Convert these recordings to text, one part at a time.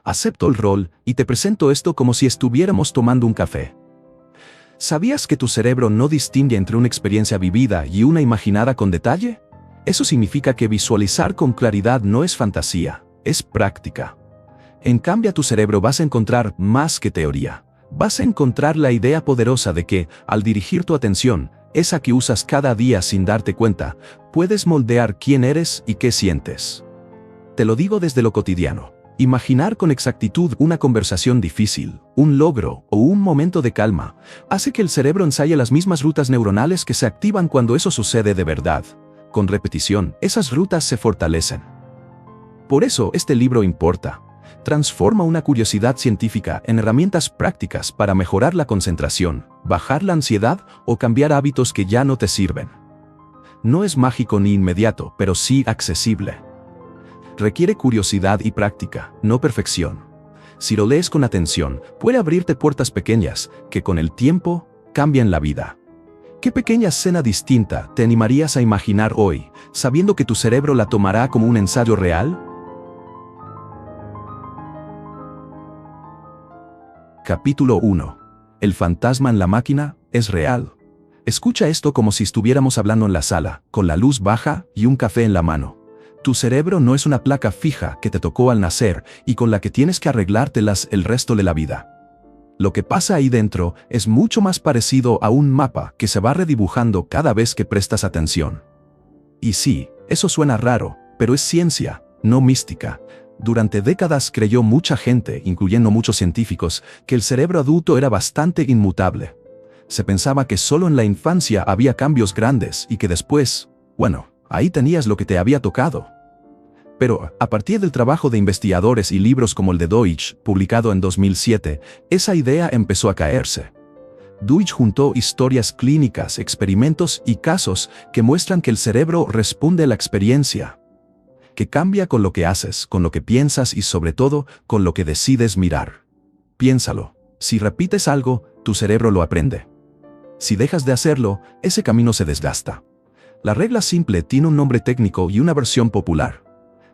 Acepto el rol y te presento esto como si estuviéramos tomando un café. ¿Sabías que tu cerebro no distingue entre una experiencia vivida y una imaginada con detalle? Eso significa que visualizar con claridad no es fantasía, es práctica. En cambio, a tu cerebro vas a encontrar más que teoría. Vas a encontrar la idea poderosa de que, al dirigir tu atención, esa que usas cada día sin darte cuenta, puedes moldear quién eres y qué sientes. Te lo digo desde lo cotidiano. Imaginar con exactitud una conversación difícil, un logro o un momento de calma, hace que el cerebro ensaye las mismas rutas neuronales que se activan cuando eso sucede de verdad. Con repetición, esas rutas se fortalecen. Por eso, este libro importa. Transforma una curiosidad científica en herramientas prácticas para mejorar la concentración, bajar la ansiedad o cambiar hábitos que ya no te sirven. No es mágico ni inmediato, pero sí accesible. Requiere curiosidad y práctica, no perfección. Si lo lees con atención, puede abrirte puertas pequeñas que con el tiempo cambian la vida. ¿Qué pequeña escena distinta te animarías a imaginar hoy, sabiendo que tu cerebro la tomará como un ensayo real? Capítulo 1. El fantasma en la máquina es real. Escucha esto como si estuviéramos hablando en la sala, con la luz baja y un café en la mano. Tu cerebro no es una placa fija que te tocó al nacer y con la que tienes que arreglártelas el resto de la vida. Lo que pasa ahí dentro es mucho más parecido a un mapa que se va redibujando cada vez que prestas atención. Y sí, eso suena raro, pero es ciencia, no mística. Durante décadas creyó mucha gente, incluyendo muchos científicos, que el cerebro adulto era bastante inmutable. Se pensaba que solo en la infancia había cambios grandes y que después, bueno, ahí tenías lo que te había tocado. Pero, a partir del trabajo de investigadores y libros como el de Deutsch, publicado en 2007, esa idea empezó a caerse. Deutsch juntó historias clínicas, experimentos y casos que muestran que el cerebro responde a la experiencia, que cambia con lo que haces, con lo que piensas y sobre todo, con lo que decides mirar. Piénsalo, si repites algo, tu cerebro lo aprende. Si dejas de hacerlo, ese camino se desgasta. La regla simple tiene un nombre técnico y una versión popular.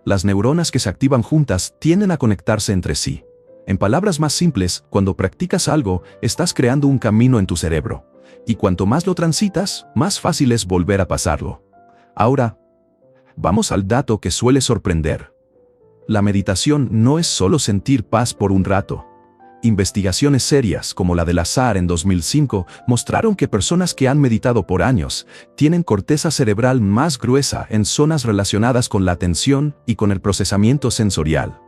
Las neuronas que se activan juntas tienden a conectarse entre sí. En palabras más simples, cuando practicas algo, estás creando un camino en tu cerebro. Y cuanto más lo transitas, más fácil es volver a pasarlo. Ahora, vamos al dato que suele sorprender. La meditación no es solo sentir paz por un rato. Investigaciones serias, como la de Lazar en 2005, mostraron que personas que han meditado por años tienen corteza cerebral más gruesa en zonas relacionadas con la atención y con el procesamiento sensorial.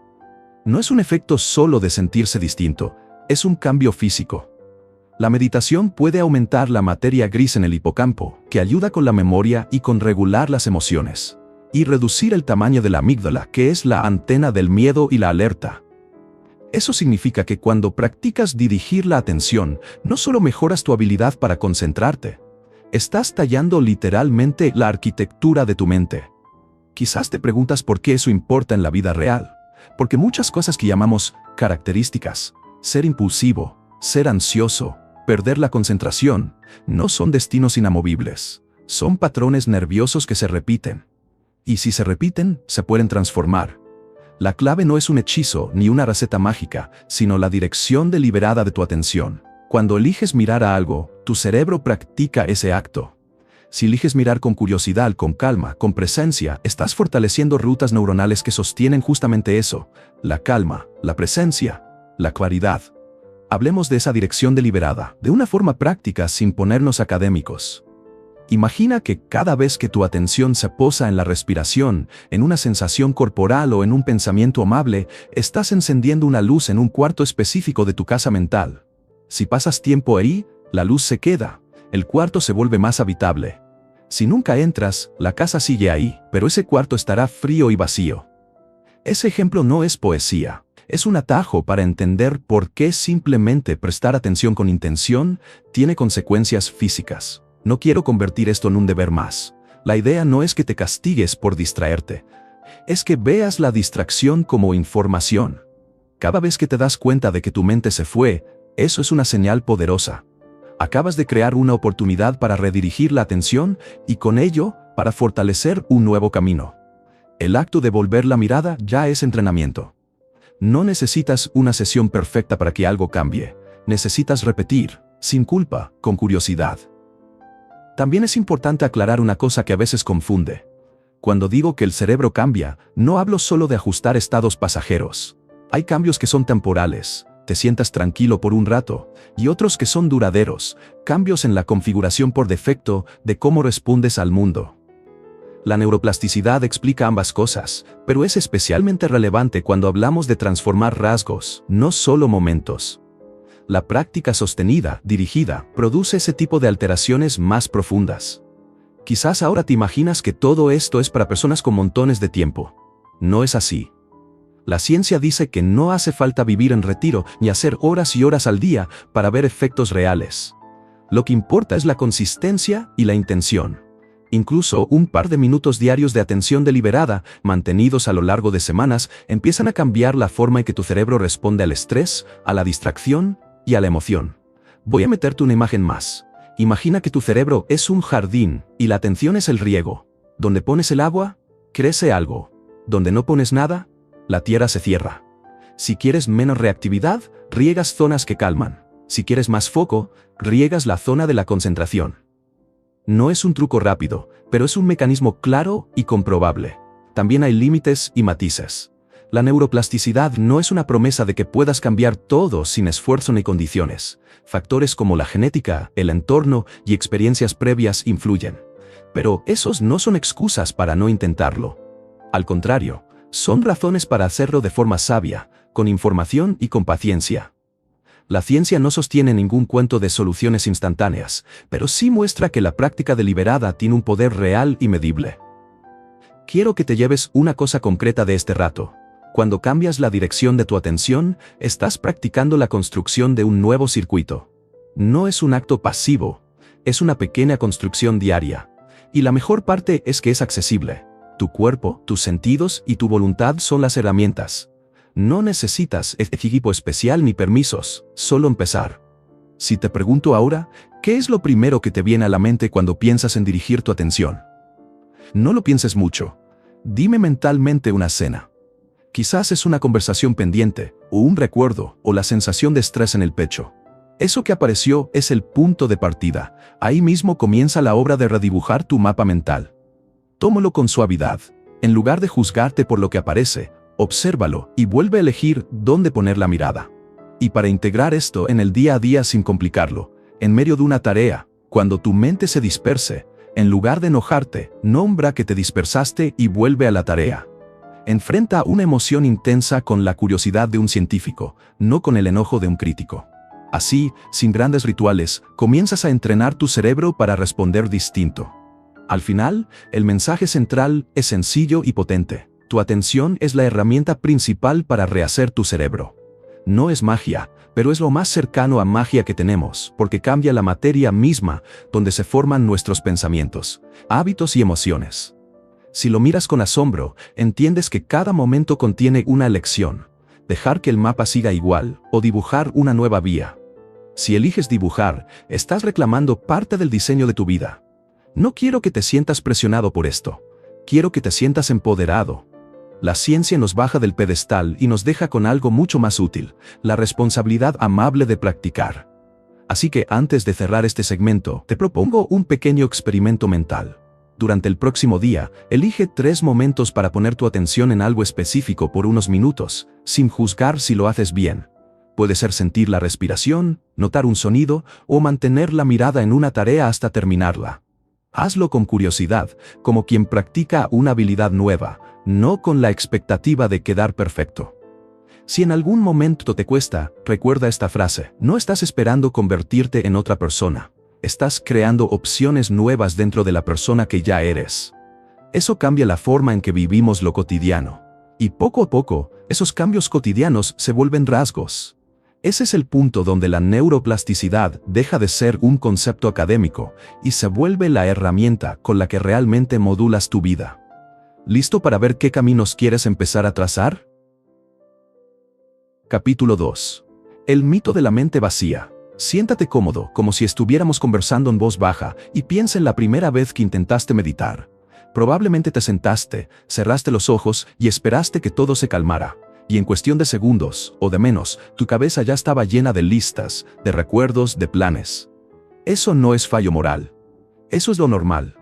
No es un efecto solo de sentirse distinto, es un cambio físico. La meditación puede aumentar la materia gris en el hipocampo, que ayuda con la memoria y con regular las emociones, y reducir el tamaño de la amígdala, que es la antena del miedo y la alerta. Eso significa que cuando practicas dirigir la atención, no solo mejoras tu habilidad para concentrarte, estás tallando literalmente la arquitectura de tu mente. Quizás te preguntas por qué eso importa en la vida real. Porque muchas cosas que llamamos características, ser impulsivo, ser ansioso, perder la concentración, no son destinos inamovibles. Son patrones nerviosos que se repiten. Y si se repiten, se pueden transformar. La clave no es un hechizo ni una receta mágica, sino la dirección deliberada de tu atención. Cuando eliges mirar a algo, tu cerebro practica ese acto. Si eliges mirar con curiosidad, con calma, con presencia, estás fortaleciendo rutas neuronales que sostienen justamente eso: la calma, la presencia, la claridad. Hablemos de esa dirección deliberada, de una forma práctica sin ponernos académicos. Imagina que cada vez que tu atención se posa en la respiración, en una sensación corporal o en un pensamiento amable, estás encendiendo una luz en un cuarto específico de tu casa mental. Si pasas tiempo ahí, la luz se queda, el cuarto se vuelve más habitable. Si nunca entras, la casa sigue ahí, pero ese cuarto estará frío y vacío. Ese ejemplo no es poesía, es un atajo para entender por qué simplemente prestar atención con intención tiene consecuencias físicas. No quiero convertir esto en un deber más. La idea no es que te castigues por distraerte. Es que veas la distracción como información. Cada vez que te das cuenta de que tu mente se fue, eso es una señal poderosa. Acabas de crear una oportunidad para redirigir la atención y con ello, para fortalecer un nuevo camino. El acto de volver la mirada ya es entrenamiento. No necesitas una sesión perfecta para que algo cambie. Necesitas repetir, sin culpa, con curiosidad. También es importante aclarar una cosa que a veces confunde. Cuando digo que el cerebro cambia, no hablo solo de ajustar estados pasajeros. Hay cambios que son temporales, te sientas tranquilo por un rato, y otros que son duraderos, cambios en la configuración por defecto de cómo respondes al mundo. La neuroplasticidad explica ambas cosas, pero es especialmente relevante cuando hablamos de transformar rasgos, no solo momentos. La práctica sostenida, dirigida, produce ese tipo de alteraciones más profundas. Quizás ahora te imaginas que todo esto es para personas con montones de tiempo. No es así. La ciencia dice que no hace falta vivir en retiro ni hacer horas y horas al día para ver efectos reales. Lo que importa es la consistencia y la intención. Incluso un par de minutos diarios de atención deliberada, mantenidos a lo largo de semanas, empiezan a cambiar la forma en que tu cerebro responde al estrés, a la distracción y a la emoción. Voy a meterte una imagen más. Imagina que tu cerebro es un jardín y la atención es el riego. Donde pones el agua, crece algo. Donde no pones nada, la tierra se cierra. Si quieres menos reactividad, riegas zonas que calman. Si quieres más foco, riegas la zona de la concentración. No es un truco rápido, pero es un mecanismo claro y comprobable. También hay límites y matices. La neuroplasticidad no es una promesa de que puedas cambiar todo sin esfuerzo ni condiciones. Factores como la genética, el entorno y experiencias previas influyen. Pero esos no son excusas para no intentarlo. Al contrario, son razones para hacerlo de forma sabia, con información y con paciencia. La ciencia no sostiene ningún cuento de soluciones instantáneas, pero sí muestra que la práctica deliberada tiene un poder real y medible. Quiero que te lleves una cosa concreta de este rato. Cuando cambias la dirección de tu atención, estás practicando la construcción de un nuevo circuito. No es un acto pasivo, es una pequeña construcción diaria. Y la mejor parte es que es accesible. Tu cuerpo, tus sentidos y tu voluntad son las herramientas. No necesitas equipo especial ni permisos, solo empezar. Si te pregunto ahora, ¿qué es lo primero que te viene a la mente cuando piensas en dirigir tu atención? No lo pienses mucho. Dime mentalmente una escena. Quizás es una conversación pendiente, o un recuerdo, o la sensación de estrés en el pecho. Eso que apareció es el punto de partida. Ahí mismo comienza la obra de redibujar tu mapa mental. Tómalo con suavidad. En lugar de juzgarte por lo que aparece, obsérvalo y vuelve a elegir dónde poner la mirada. Y para integrar esto en el día a día sin complicarlo, en medio de una tarea, cuando tu mente se disperse, en lugar de enojarte, nombra que te dispersaste y vuelve a la tarea. Enfrenta una emoción intensa con la curiosidad de un científico, no con el enojo de un crítico. Así, sin grandes rituales, comienzas a entrenar tu cerebro para responder distinto. Al final, el mensaje central es sencillo y potente. Tu atención es la herramienta principal para rehacer tu cerebro. No es magia, pero es lo más cercano a magia que tenemos, porque cambia la materia misma donde se forman nuestros pensamientos, hábitos y emociones. Si lo miras con asombro, entiendes que cada momento contiene una elección. Dejar que el mapa siga igual o dibujar una nueva vía. Si eliges dibujar, estás reclamando parte del diseño de tu vida. No quiero que te sientas presionado por esto. Quiero que te sientas empoderado. La ciencia nos baja del pedestal y nos deja con algo mucho más útil, la responsabilidad amable de practicar. Así que antes de cerrar este segmento, te propongo un pequeño experimento mental. Durante el próximo día, elige 3 momentos para poner tu atención en algo específico por unos minutos, sin juzgar si lo haces bien. Puede ser sentir la respiración, notar un sonido o mantener la mirada en una tarea hasta terminarla. Hazlo con curiosidad, como quien practica una habilidad nueva, no con la expectativa de quedar perfecto. Si en algún momento te cuesta, recuerda esta frase: no estás esperando convertirte en otra persona. Estás creando opciones nuevas dentro de la persona que ya eres. Eso cambia la forma en que vivimos lo cotidiano. Y poco a poco, esos cambios cotidianos se vuelven rasgos. Ese es el punto donde la neuroplasticidad deja de ser un concepto académico y se vuelve la herramienta con la que realmente modulas tu vida. ¿Listo para ver qué caminos quieres empezar a trazar? Capítulo 2. El mito de la mente vacía. Siéntate cómodo, como si estuviéramos conversando en voz baja, y piensa en la primera vez que intentaste meditar. Probablemente te sentaste, cerraste los ojos y esperaste que todo se calmara. Y en cuestión de segundos, o de menos, tu cabeza ya estaba llena de listas, de recuerdos, de planes. Eso no es fallo moral. Eso es lo normal.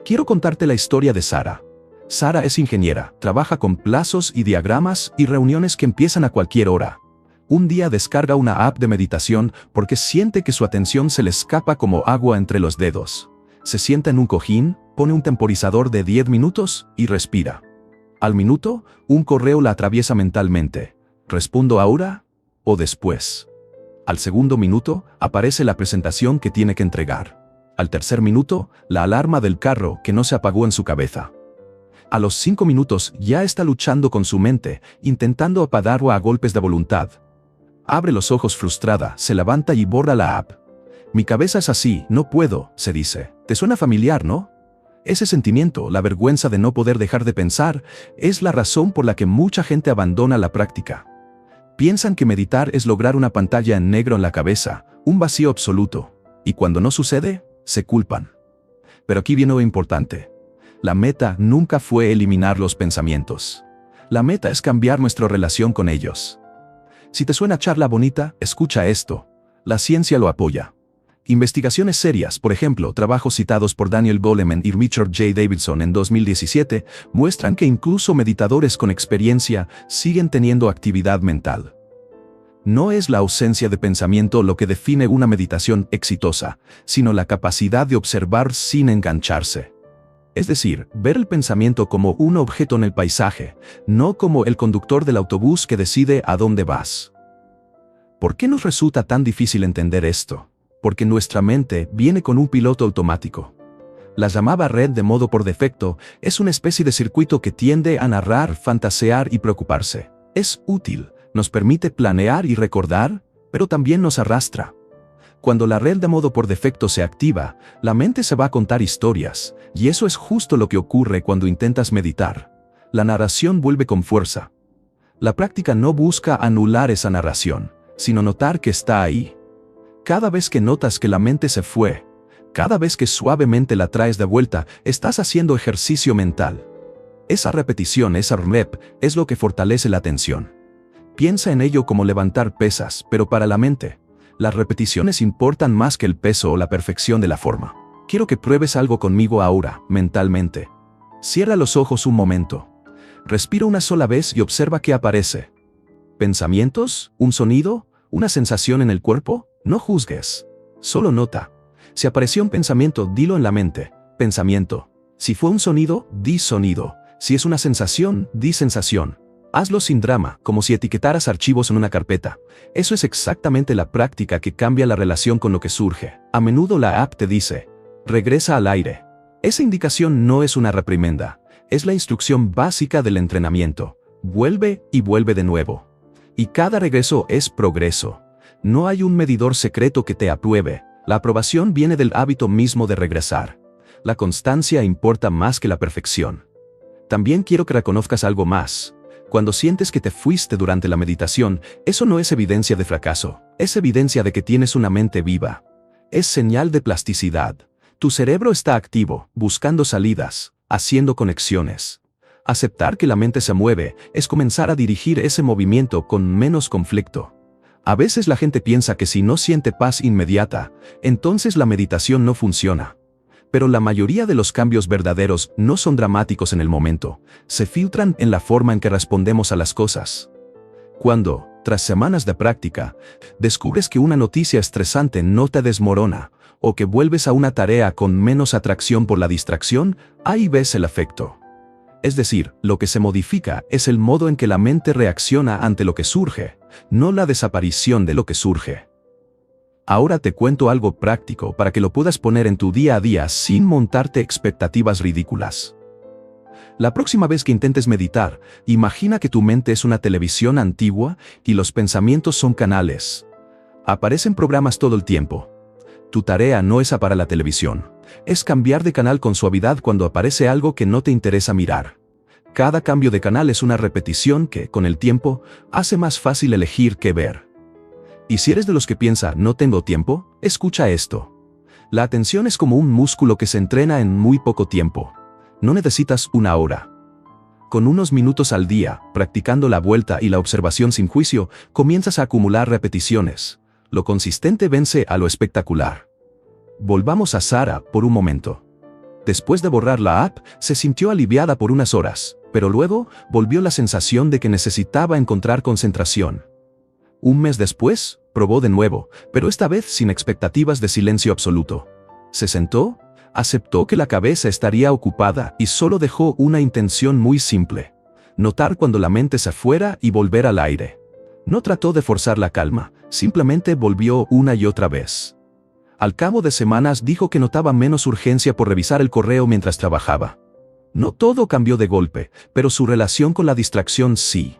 Quiero contarte la historia de Sara. Sara es ingeniera, trabaja con plazos y diagramas y reuniones que empiezan a cualquier hora. Un día descarga una app de meditación porque siente que su atención se le escapa como agua entre los dedos. Se sienta en un cojín, pone un temporizador de 10 minutos y respira. Al minuto, un correo la atraviesa mentalmente. ¿Respondo ahora o después? Al segundo minuto, aparece la presentación que tiene que entregar. Al tercer minuto, la alarma del carro que no se apagó en su cabeza. A los 5 minutos ya está luchando con su mente, intentando apagarlo a golpes de voluntad. Abre los ojos frustrada, se levanta y borra la app. Mi cabeza es así, no puedo, se dice. ¿Te suena familiar, no? Ese sentimiento, la vergüenza de no poder dejar de pensar, es la razón por la que mucha gente abandona la práctica. Piensan que meditar es lograr una pantalla en negro en la cabeza, un vacío absoluto. Y cuando no sucede, se culpan. Pero aquí viene lo importante. La meta nunca fue eliminar los pensamientos. La meta es cambiar nuestra relación con ellos. Si te suena charla bonita, escucha esto. La ciencia lo apoya. Investigaciones serias, por ejemplo, trabajos citados por Daniel Goleman y Richard J. Davidson en 2017, muestran que incluso meditadores con experiencia siguen teniendo actividad mental. No es la ausencia de pensamiento lo que define una meditación exitosa, sino la capacidad de observar sin engancharse. Es decir, ver el pensamiento como un objeto en el paisaje, no como el conductor del autobús que decide a dónde vas. ¿Por qué nos resulta tan difícil entender esto? Porque nuestra mente viene con un piloto automático. La llamada red de modo por defecto es una especie de circuito que tiende a narrar, fantasear y preocuparse. Es útil, nos permite planear y recordar, pero también nos arrastra. Cuando la red de modo por defecto se activa, la mente se va a contar historias, y eso es justo lo que ocurre cuando intentas meditar. La narración vuelve con fuerza. La práctica no busca anular esa narración, sino notar que está ahí. Cada vez que notas que la mente se fue, cada vez que suavemente la traes de vuelta, estás haciendo ejercicio mental. Esa repetición, esa rep, es lo que fortalece la atención. Piensa en ello como levantar pesas, pero para la mente, las repeticiones importan más que el peso o la perfección de la forma. Quiero que pruebes algo conmigo ahora, mentalmente. Cierra los ojos un momento. Respira una sola vez y observa qué aparece. ¿Pensamientos? ¿Un sonido? ¿Una sensación en el cuerpo? No juzgues. Solo nota. Si apareció un pensamiento, dilo en la mente. Pensamiento. Si fue un sonido, di sonido. Si es una sensación, di sensación. Hazlo sin drama, como si etiquetaras archivos en una carpeta. Eso es exactamente la práctica que cambia la relación con lo que surge. A menudo la app te dice, regresa al aire. Esa indicación no es una reprimenda, es la instrucción básica del entrenamiento. Vuelve y vuelve de nuevo. Y cada regreso es progreso. No hay un medidor secreto que te apruebe. La aprobación viene del hábito mismo de regresar. La constancia importa más que la perfección. También quiero que reconozcas algo más. Cuando sientes que te fuiste durante la meditación, eso no es evidencia de fracaso, es evidencia de que tienes una mente viva. Es señal de plasticidad. Tu cerebro está activo, buscando salidas, haciendo conexiones. Aceptar que la mente se mueve es comenzar a dirigir ese movimiento con menos conflicto. A veces la gente piensa que si no siente paz inmediata, entonces la meditación no funciona. Pero la mayoría de los cambios verdaderos no son dramáticos en el momento, se filtran en la forma en que respondemos a las cosas. Cuando, tras semanas de práctica, descubres que una noticia estresante no te desmorona, o que vuelves a una tarea con menos atracción por la distracción, ahí ves el efecto. Es decir, lo que se modifica es el modo en que la mente reacciona ante lo que surge, no la desaparición de lo que surge. Ahora te cuento algo práctico para que lo puedas poner en tu día a día sin montarte expectativas ridículas. La próxima vez que intentes meditar, imagina que tu mente es una televisión antigua y los pensamientos son canales. Aparecen programas todo el tiempo. Tu tarea no es apagar la televisión, es cambiar de canal con suavidad cuando aparece algo que no te interesa mirar. Cada cambio de canal es una repetición que, con el tiempo, hace más fácil elegir qué ver. Y si eres de los que piensa, no tengo tiempo, escucha esto. La atención es como un músculo que se entrena en muy poco tiempo. No necesitas una hora. Con unos minutos al día, practicando la vuelta y la observación sin juicio, comienzas a acumular repeticiones. Lo consistente vence a lo espectacular. Volvamos a Sara por un momento. Después de borrar la app, se sintió aliviada por unas horas, pero luego volvió la sensación de que necesitaba encontrar concentración. Un mes después, probó de nuevo, pero esta vez sin expectativas de silencio absoluto. Se sentó, aceptó que la cabeza estaría ocupada y solo dejó una intención muy simple: notar cuando la mente se fuera y volver al aire. No trató de forzar la calma, simplemente volvió una y otra vez. Al cabo de semanas dijo que notaba menos urgencia por revisar el correo mientras trabajaba. No todo cambió de golpe, pero su relación con la distracción sí.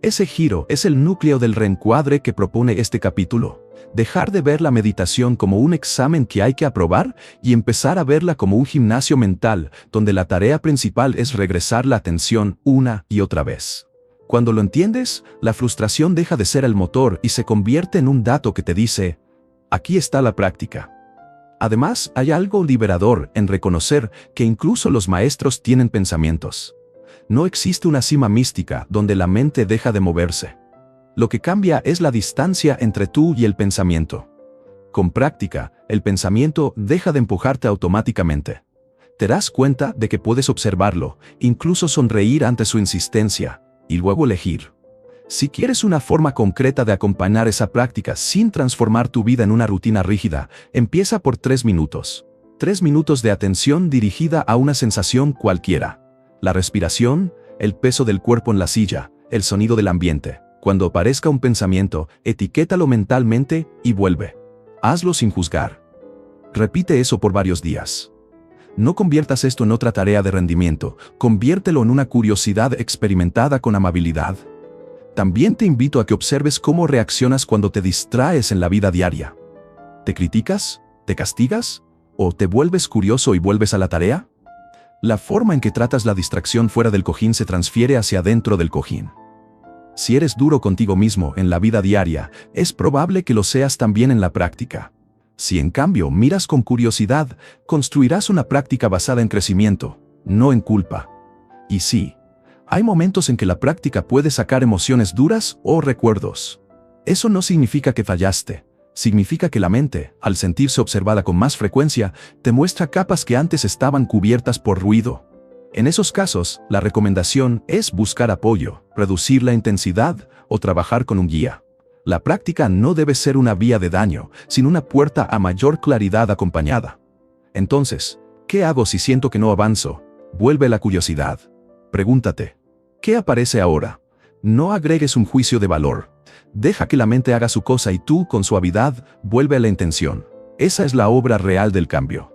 Ese giro es el núcleo del reencuadre que propone este capítulo. Dejar de ver la meditación como un examen que hay que aprobar y empezar a verla como un gimnasio mental, donde la tarea principal es regresar la atención una y otra vez. Cuando lo entiendes, la frustración deja de ser el motor y se convierte en un dato que te dice: aquí está la práctica. Además, hay algo liberador en reconocer que incluso los maestros tienen pensamientos. No existe una cima mística donde la mente deja de moverse. Lo que cambia es la distancia entre tú y el pensamiento. Con práctica, el pensamiento deja de empujarte automáticamente. Te das cuenta de que puedes observarlo, incluso sonreír ante su insistencia, y luego elegir. Si quieres una forma concreta de acompañar esa práctica sin transformar tu vida en una rutina rígida, empieza por 3 minutos. 3 minutos de atención dirigida a una sensación cualquiera. La respiración, el peso del cuerpo en la silla, el sonido del ambiente. Cuando aparezca un pensamiento, etiquétalo mentalmente y vuelve. Hazlo sin juzgar. Repite eso por varios días. No conviertas esto en otra tarea de rendimiento, conviértelo en una curiosidad experimentada con amabilidad. También te invito a que observes cómo reaccionas cuando te distraes en la vida diaria. ¿Te criticas? ¿Te castigas? ¿O te vuelves curioso y vuelves a la tarea? La forma en que tratas la distracción fuera del cojín se transfiere hacia dentro del cojín. Si eres duro contigo mismo en la vida diaria, es probable que lo seas también en la práctica. Si en cambio miras con curiosidad, construirás una práctica basada en crecimiento, no en culpa. Y sí, hay momentos en que la práctica puede sacar emociones duras o recuerdos. Eso no significa que fallaste. Significa que la mente, al sentirse observada con más frecuencia, te muestra capas que antes estaban cubiertas por ruido. En esos casos, la recomendación es buscar apoyo, reducir la intensidad o trabajar con un guía. La práctica no debe ser una vía de daño, sino una puerta a mayor claridad acompañada. Entonces, ¿qué hago si siento que no avanzo? Vuelve la curiosidad. Pregúntate: ¿qué aparece ahora? No agregues un juicio de valor. Deja que la mente haga su cosa y tú, con suavidad, vuelve a la intención. Esa es la obra real del cambio.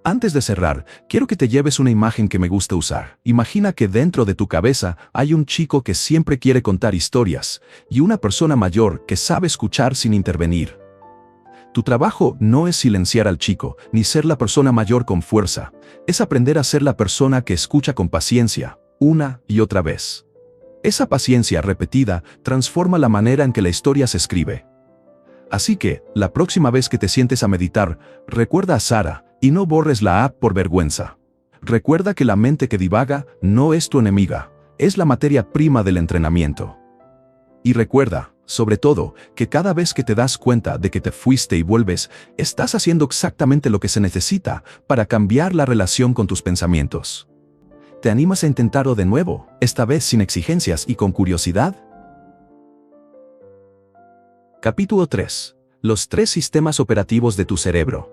Antes de cerrar, quiero que te lleves una imagen que me gusta usar. Imagina que dentro de tu cabeza hay un chico que siempre quiere contar historias y una persona mayor que sabe escuchar sin intervenir. Tu trabajo no es silenciar al chico, ni ser la persona mayor con fuerza. Es aprender a ser la persona que escucha con paciencia, una y otra vez. Esa paciencia repetida transforma la manera en que la historia se escribe. Así que, la próxima vez que te sientes a meditar, recuerda a Sara y no borres la app por vergüenza. Recuerda que la mente que divaga no es tu enemiga, es la materia prima del entrenamiento. Y recuerda, sobre todo, que cada vez que te das cuenta de que te fuiste y vuelves, estás haciendo exactamente lo que se necesita para cambiar la relación con tus pensamientos. ¿Te animas a intentarlo de nuevo, esta vez sin exigencias y con curiosidad? Capítulo 3. Los 3 sistemas operativos de tu cerebro.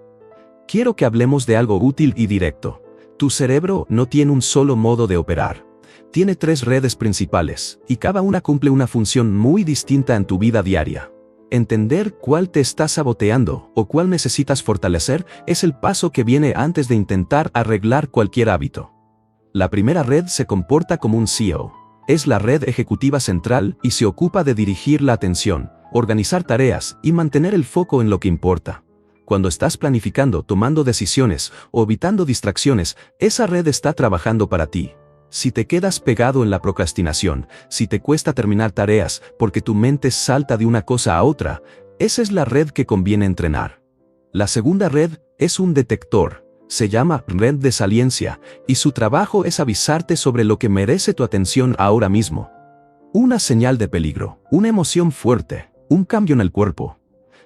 Quiero que hablemos de algo útil y directo. Tu cerebro no tiene un solo modo de operar. Tiene 3 redes principales, y cada una cumple una función muy distinta en tu vida diaria. Entender cuál te está saboteando o cuál necesitas fortalecer es el paso que viene antes de intentar arreglar cualquier hábito. La primera red se comporta como un CEO. Es la red ejecutiva central y se ocupa de dirigir la atención, organizar tareas y mantener el foco en lo que importa. Cuando estás planificando, tomando decisiones o evitando distracciones, esa red está trabajando para ti. Si te quedas pegado en la procrastinación, si te cuesta terminar tareas porque tu mente salta de una cosa a otra, esa es la red que conviene entrenar. La segunda red es un detector. Se llama red de saliencia, y su trabajo es avisarte sobre lo que merece tu atención ahora mismo. Una señal de peligro, una emoción fuerte, un cambio en el cuerpo.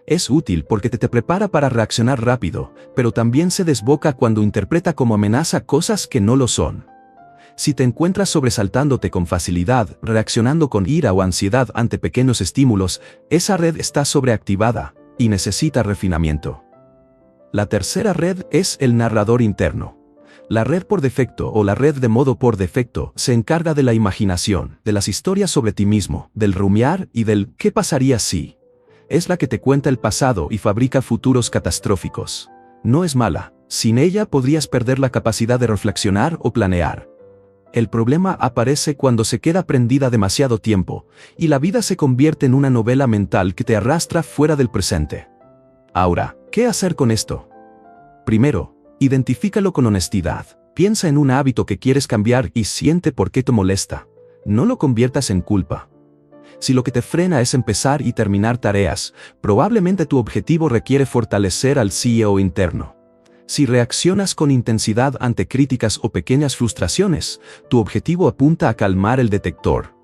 Es útil porque te prepara para reaccionar rápido, pero también se desboca cuando interpreta como amenaza cosas que no lo son. Si te encuentras sobresaltándote con facilidad, reaccionando con ira o ansiedad ante pequeños estímulos, esa red está sobreactivada y necesita refinamiento. La tercera red es el narrador interno. La red por defecto o la red de modo por defecto se encarga de la imaginación, de las historias sobre ti mismo, del rumiar y del ¿qué pasaría si? Es la que te cuenta el pasado y fabrica futuros catastróficos. No es mala, sin ella podrías perder la capacidad de reflexionar o planear. El problema aparece cuando se queda prendida demasiado tiempo, y la vida se convierte en una novela mental que te arrastra fuera del presente. Ahora, ¿qué hacer con esto? Primero, identifícalo con honestidad. Piensa en un hábito que quieres cambiar y siente por qué te molesta. No lo conviertas en culpa. Si lo que te frena es empezar y terminar tareas, probablemente tu objetivo requiere fortalecer al CEO interno. Si reaccionas con intensidad ante críticas o pequeñas frustraciones, tu objetivo apunta a calmar el detector.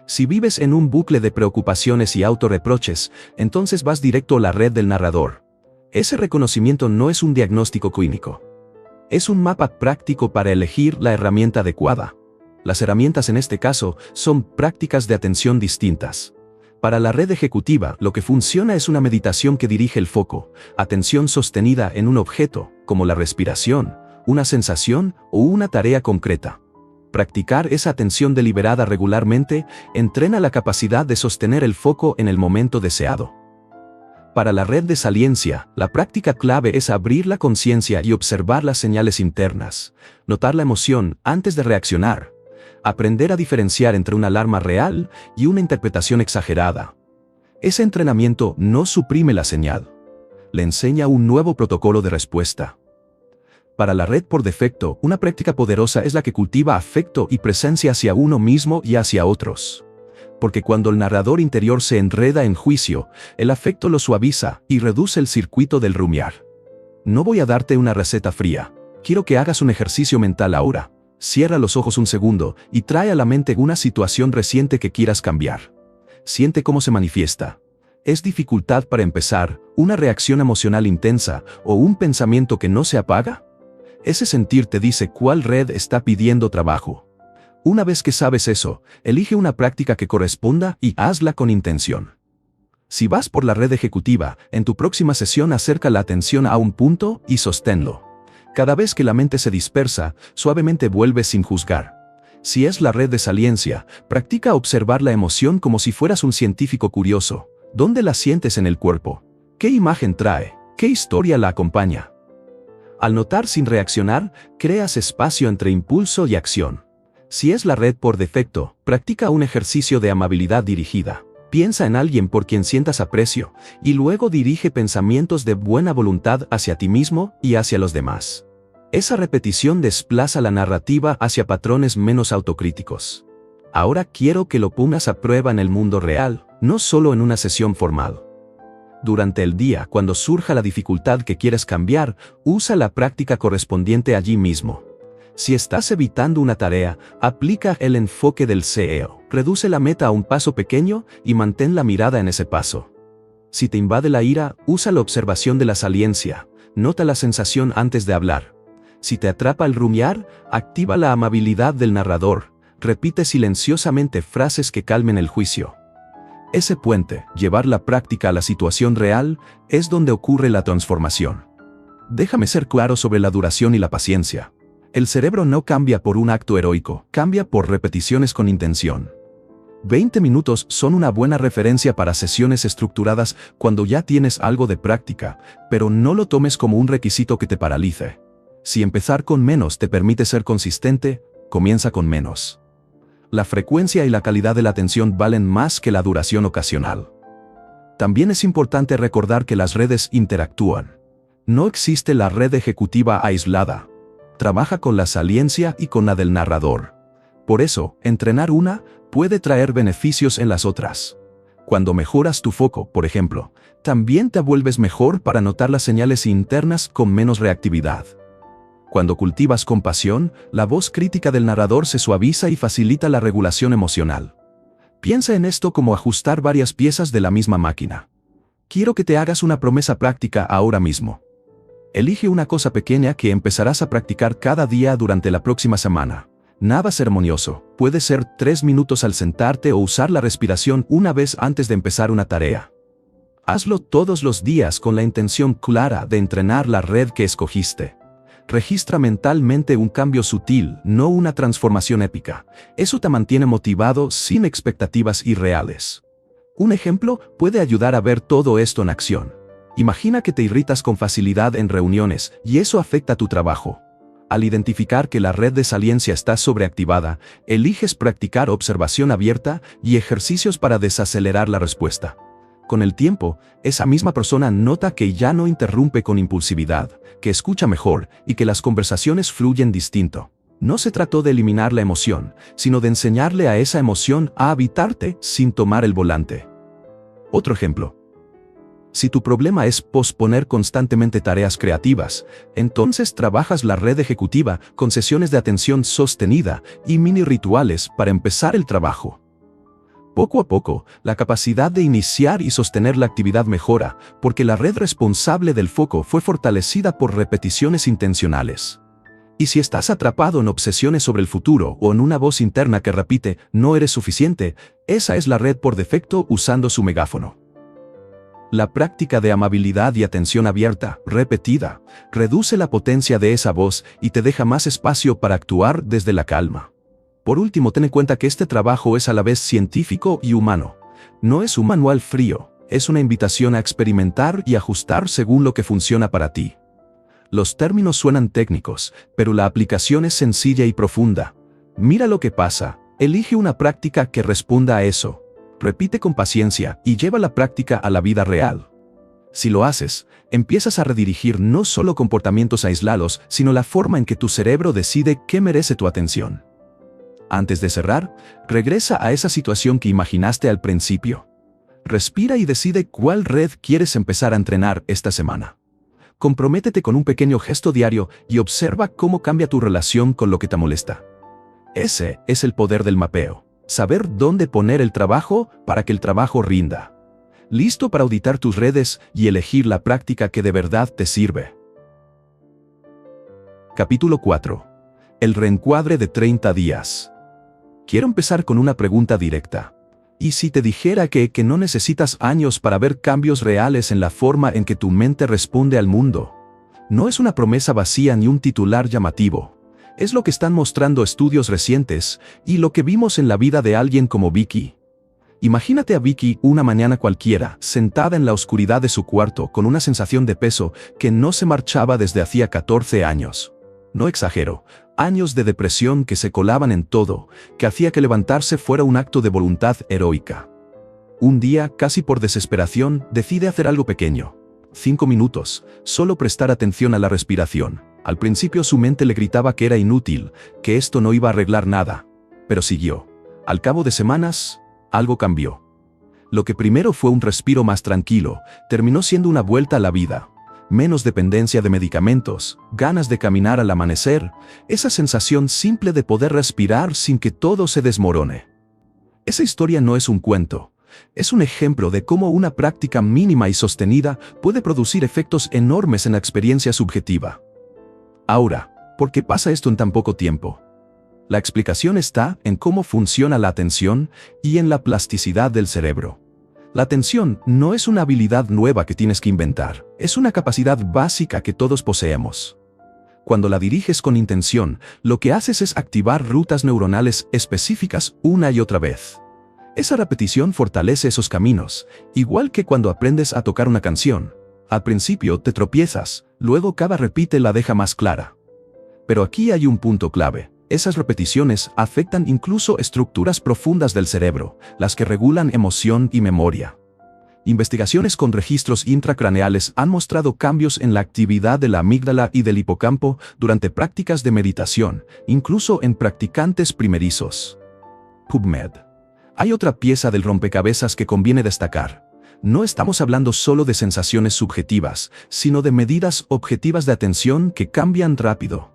Si vives en un bucle de preocupaciones y autorreproches, entonces vas directo a la red del narrador. Ese reconocimiento no es un diagnóstico clínico. Es un mapa práctico para elegir la herramienta adecuada. Las herramientas en este caso son prácticas de atención distintas. Para la red ejecutiva, lo que funciona es una meditación que dirige el foco, atención sostenida en un objeto, como la respiración, una sensación o una tarea concreta. Practicar esa atención deliberada regularmente entrena la capacidad de sostener el foco en el momento deseado. Para la red de saliencia, la práctica clave es abrir la conciencia y observar las señales internas, notar la emoción antes de reaccionar, aprender a diferenciar entre una alarma real y una interpretación exagerada. Ese entrenamiento no suprime la señal, le enseña un nuevo protocolo de respuesta. Para la red por defecto, una práctica poderosa es la que cultiva afecto y presencia hacia uno mismo y hacia otros. Porque cuando el narrador interior se enreda en juicio, el afecto lo suaviza y reduce el circuito del rumiar. No voy a darte una receta fría. Quiero que hagas un ejercicio mental ahora. Cierra los ojos un segundo y trae a la mente una situación reciente que quieras cambiar. Siente cómo se manifiesta. ¿Es dificultad para empezar, una reacción emocional intensa o un pensamiento que no se apaga? Ese sentir te dice cuál red está pidiendo trabajo. Una vez que sabes eso, elige una práctica que corresponda y hazla con intención. Si vas por la red ejecutiva, en tu próxima sesión acerca la atención a un punto y sosténlo. Cada vez que la mente se dispersa, suavemente vuelve sin juzgar. Si es la red de saliencia, practica observar la emoción como si fueras un científico curioso. ¿Dónde la sientes en el cuerpo? ¿Qué imagen trae? ¿Qué historia la acompaña? Al notar sin reaccionar, creas espacio entre impulso y acción. Si es la red por defecto, practica un ejercicio de amabilidad dirigida. Piensa en alguien por quien sientas aprecio, y luego dirige pensamientos de buena voluntad hacia ti mismo y hacia los demás. Esa repetición desplaza la narrativa hacia patrones menos autocríticos. Ahora quiero que lo pongas a prueba en el mundo real, no solo en una sesión formal. Durante el día, cuando surja la dificultad que quieres cambiar, usa la práctica correspondiente allí mismo. Si estás evitando una tarea, aplica el enfoque del CEO. Reduce la meta a un paso pequeño y mantén la mirada en ese paso. Si te invade la ira, usa la observación de la saliencia. Nota la sensación antes de hablar. Si te atrapa el rumiar, activa la amabilidad del narrador. Repite silenciosamente frases que calmen el juicio. Ese puente, llevar la práctica a la situación real, es donde ocurre la transformación. Déjame ser claro sobre la duración y la paciencia. El cerebro no cambia por un acto heroico, cambia por repeticiones con intención. 20 minutos son una buena referencia para sesiones estructuradas cuando ya tienes algo de práctica, pero no lo tomes como un requisito que te paralice. Si empezar con menos te permite ser consistente, comienza con menos. La frecuencia y la calidad de la atención valen más que la duración ocasional. También es importante recordar que las redes interactúan. No existe la red ejecutiva aislada. Trabaja con la saliencia y con la del narrador. Por eso, entrenar una puede traer beneficios en las otras. Cuando mejoras tu foco, por ejemplo, también te vuelves mejor para notar las señales internas con menos reactividad. Cuando cultivas compasión, la voz crítica del narrador se suaviza y facilita la regulación emocional. Piensa en esto como ajustar varias piezas de la misma máquina. Quiero que te hagas una promesa práctica ahora mismo. Elige una cosa pequeña que empezarás a practicar cada día durante la próxima semana. Nada ceremonioso, puede ser 3 minutos al sentarte o usar la respiración una vez antes de empezar una tarea. Hazlo todos los días con la intención clara de entrenar la red que escogiste. Registra mentalmente un cambio sutil, no una transformación épica. Eso te mantiene motivado sin expectativas irreales. Un ejemplo puede ayudar a ver todo esto en acción. Imagina que te irritas con facilidad en reuniones y eso afecta tu trabajo. Al identificar que la red de saliencia está sobreactivada, eliges practicar observación abierta y ejercicios para desacelerar la respuesta. Con el tiempo, esa misma persona nota que ya no interrumpe con impulsividad, que escucha mejor y que las conversaciones fluyen distinto. No se trató de eliminar la emoción, sino de enseñarle a esa emoción a habitarte sin tomar el volante. Otro ejemplo. Si tu problema es posponer constantemente tareas creativas, entonces trabajas la red ejecutiva con sesiones de atención sostenida y mini rituales para empezar el trabajo. Poco a poco, la capacidad de iniciar y sostener la actividad mejora, porque la red responsable del foco fue fortalecida por repeticiones intencionales. Y si estás atrapado en obsesiones sobre el futuro o en una voz interna que repite, no eres suficiente, esa es la red por defecto usando su megáfono. La práctica de amabilidad y atención abierta, repetida, reduce la potencia de esa voz y te deja más espacio para actuar desde la calma. Por último, ten en cuenta que este trabajo es a la vez científico y humano. No es un manual frío, es una invitación a experimentar y ajustar según lo que funciona para ti. Los términos suenan técnicos, pero la aplicación es sencilla y profunda. Mira lo que pasa, elige una práctica que responda a eso. Repite con paciencia y lleva la práctica a la vida real. Si lo haces, empiezas a redirigir no solo comportamientos aislados, sino la forma en que tu cerebro decide qué merece tu atención. Antes de cerrar, regresa a esa situación que imaginaste al principio. Respira y decide cuál red quieres empezar a entrenar esta semana. Comprométete con un pequeño gesto diario y observa cómo cambia tu relación con lo que te molesta. Ese es el poder del mapeo. Saber dónde poner el trabajo para que el trabajo rinda. Listo para auditar tus redes y elegir la práctica que de verdad te sirve. Capítulo 4. El reencuadre de 30 días. Quiero empezar con una pregunta directa. ¿Y si te dijera que no necesitas años para ver cambios reales en la forma en que tu mente responde al mundo? No es una promesa vacía ni un titular llamativo. Es lo que están mostrando estudios recientes y lo que vimos en la vida de alguien como Vicky. Imagínate a Vicky una mañana cualquiera, sentada en la oscuridad de su cuarto con una sensación de peso que no se marchaba desde hacía 14 años. No exagero, años de depresión que se colaban en todo, que hacía que levantarse fuera un acto de voluntad heroica. Un día, casi por desesperación, decide hacer algo pequeño. 5 minutos, solo prestar atención a la respiración. Al principio su mente le gritaba que era inútil, que esto no iba a arreglar nada. Pero siguió. Al cabo de semanas, algo cambió. Lo que primero fue un respiro más tranquilo, terminó siendo una vuelta a la vida. Menos dependencia de medicamentos, ganas de caminar al amanecer, esa sensación simple de poder respirar sin que todo se desmorone. Esa historia no es un cuento. Es un ejemplo de cómo una práctica mínima y sostenida puede producir efectos enormes en la experiencia subjetiva. Ahora, ¿por qué pasa esto en tan poco tiempo? La explicación está en cómo funciona la atención y en la plasticidad del cerebro. La atención no es una habilidad nueva que tienes que inventar, es una capacidad básica que todos poseemos. Cuando la diriges con intención, lo que haces es activar rutas neuronales específicas una y otra vez. Esa repetición fortalece esos caminos, igual que cuando aprendes a tocar una canción. Al principio te tropiezas, luego cada repite la deja más clara. Pero aquí hay un punto clave. Esas repeticiones afectan incluso estructuras profundas del cerebro, las que regulan emoción y memoria. Investigaciones con registros intracraneales han mostrado cambios en la actividad de la amígdala y del hipocampo durante prácticas de meditación, incluso en practicantes primerizos. PubMed. Hay otra pieza del rompecabezas que conviene destacar. No estamos hablando solo de sensaciones subjetivas, sino de medidas objetivas de atención que cambian rápido.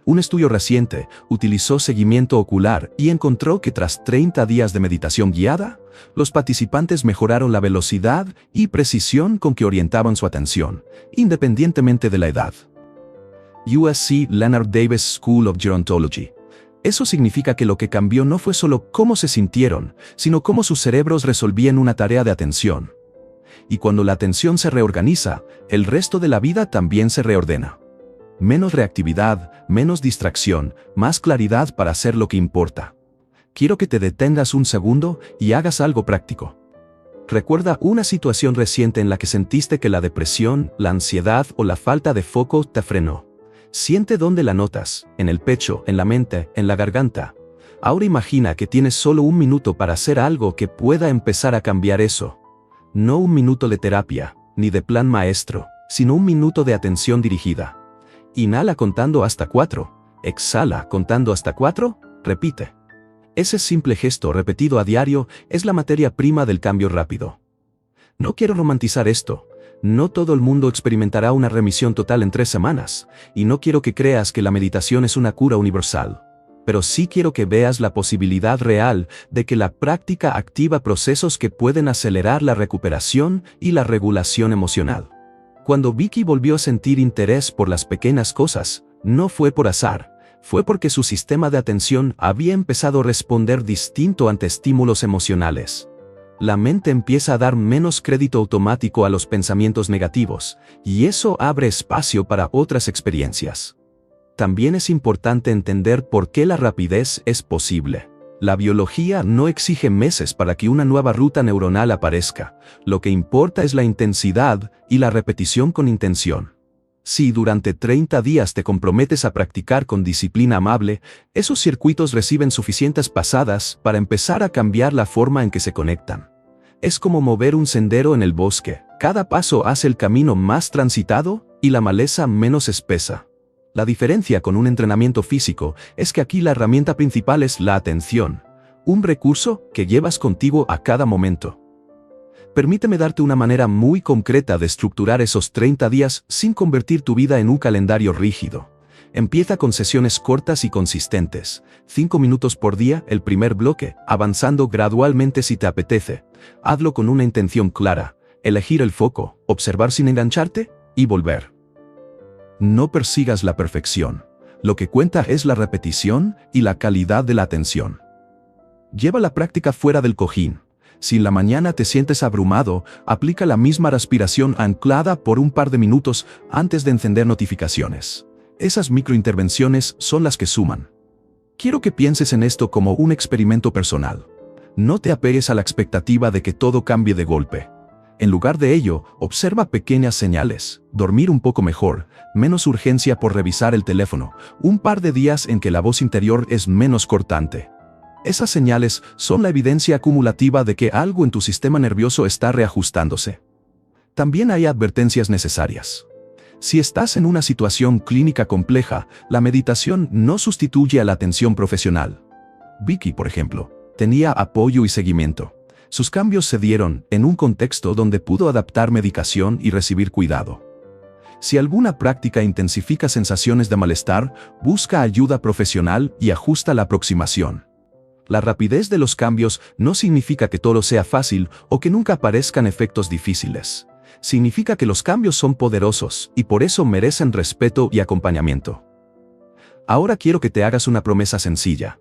Un estudio reciente utilizó seguimiento ocular y encontró que tras 30 días de meditación guiada, los participantes mejoraron la velocidad y precisión con que orientaban su atención, independientemente de la edad. USC Leonard Davis School of Gerontology. Eso significa que lo que cambió no fue solo cómo se sintieron, sino cómo sus cerebros resolvían una tarea de atención. Y cuando la atención se reorganiza, el resto de la vida también se reordena. Menos reactividad, menos distracción, más claridad para hacer lo que importa. Quiero que te detengas un segundo y hagas algo práctico. Recuerda una situación reciente en la que sentiste que la depresión, la ansiedad o la falta de foco te frenó. Siente dónde la notas, en el pecho, en la mente, en la garganta. Ahora imagina que tienes solo un minuto para hacer algo que pueda empezar a cambiar eso. No un minuto de terapia, ni de plan maestro, sino un minuto de atención dirigida. Inhala contando hasta 4. Exhala contando hasta 4. Repite. Ese simple gesto repetido a diario es la materia prima del cambio rápido. No quiero romantizar esto. No todo el mundo experimentará una remisión total en 3 semanas, y no quiero que creas que la meditación es una cura universal. Pero sí quiero que veas la posibilidad real de que la práctica activa procesos que pueden acelerar la recuperación y la regulación emocional. Cuando Vicky volvió a sentir interés por las pequeñas cosas, no fue por azar, fue porque su sistema de atención había empezado a responder distinto ante estímulos emocionales. La mente empieza a dar menos crédito automático a los pensamientos negativos, y eso abre espacio para otras experiencias. También es importante entender por qué la rapidez es posible. La biología no exige meses para que una nueva ruta neuronal aparezca. Lo que importa es la intensidad y la repetición con intención. Si durante 30 días te comprometes a practicar con disciplina amable, esos circuitos reciben suficientes pasadas para empezar a cambiar la forma en que se conectan. Es como mover un sendero en el bosque. Cada paso hace el camino más transitado y la maleza menos espesa. La diferencia con un entrenamiento físico es que aquí la herramienta principal es la atención, un recurso que llevas contigo a cada momento. Permíteme darte una manera muy concreta de estructurar esos 30 días sin convertir tu vida en un calendario rígido. Empieza con sesiones cortas y consistentes, 5 minutos por día el primer bloque, avanzando gradualmente si te apetece. Hazlo con una intención clara, elegir el foco, observar sin engancharte y volver. No persigas la perfección. Lo que cuenta es la repetición y la calidad de la atención. Lleva la práctica fuera del cojín. Si en la mañana te sientes abrumado, aplica la misma respiración anclada por un par de minutos antes de encender notificaciones. Esas microintervenciones son las que suman. Quiero que pienses en esto como un experimento personal. No te apegues a la expectativa de que todo cambie de golpe. En lugar de ello, observa pequeñas señales, dormir un poco mejor, menos urgencia por revisar el teléfono, un par de días en que la voz interior es menos cortante. Esas señales son la evidencia acumulativa de que algo en tu sistema nervioso está reajustándose. También hay advertencias necesarias. Si estás en una situación clínica compleja, la meditación no sustituye a la atención profesional. Vicky, por ejemplo, tenía apoyo y seguimiento. Sus cambios se dieron en un contexto donde pudo adaptar medicación y recibir cuidado. Si alguna práctica intensifica sensaciones de malestar, busca ayuda profesional y ajusta la aproximación. La rapidez de los cambios no significa que todo sea fácil o que nunca aparezcan efectos difíciles. Significa que los cambios son poderosos y por eso merecen respeto y acompañamiento. Ahora quiero que te hagas una promesa sencilla.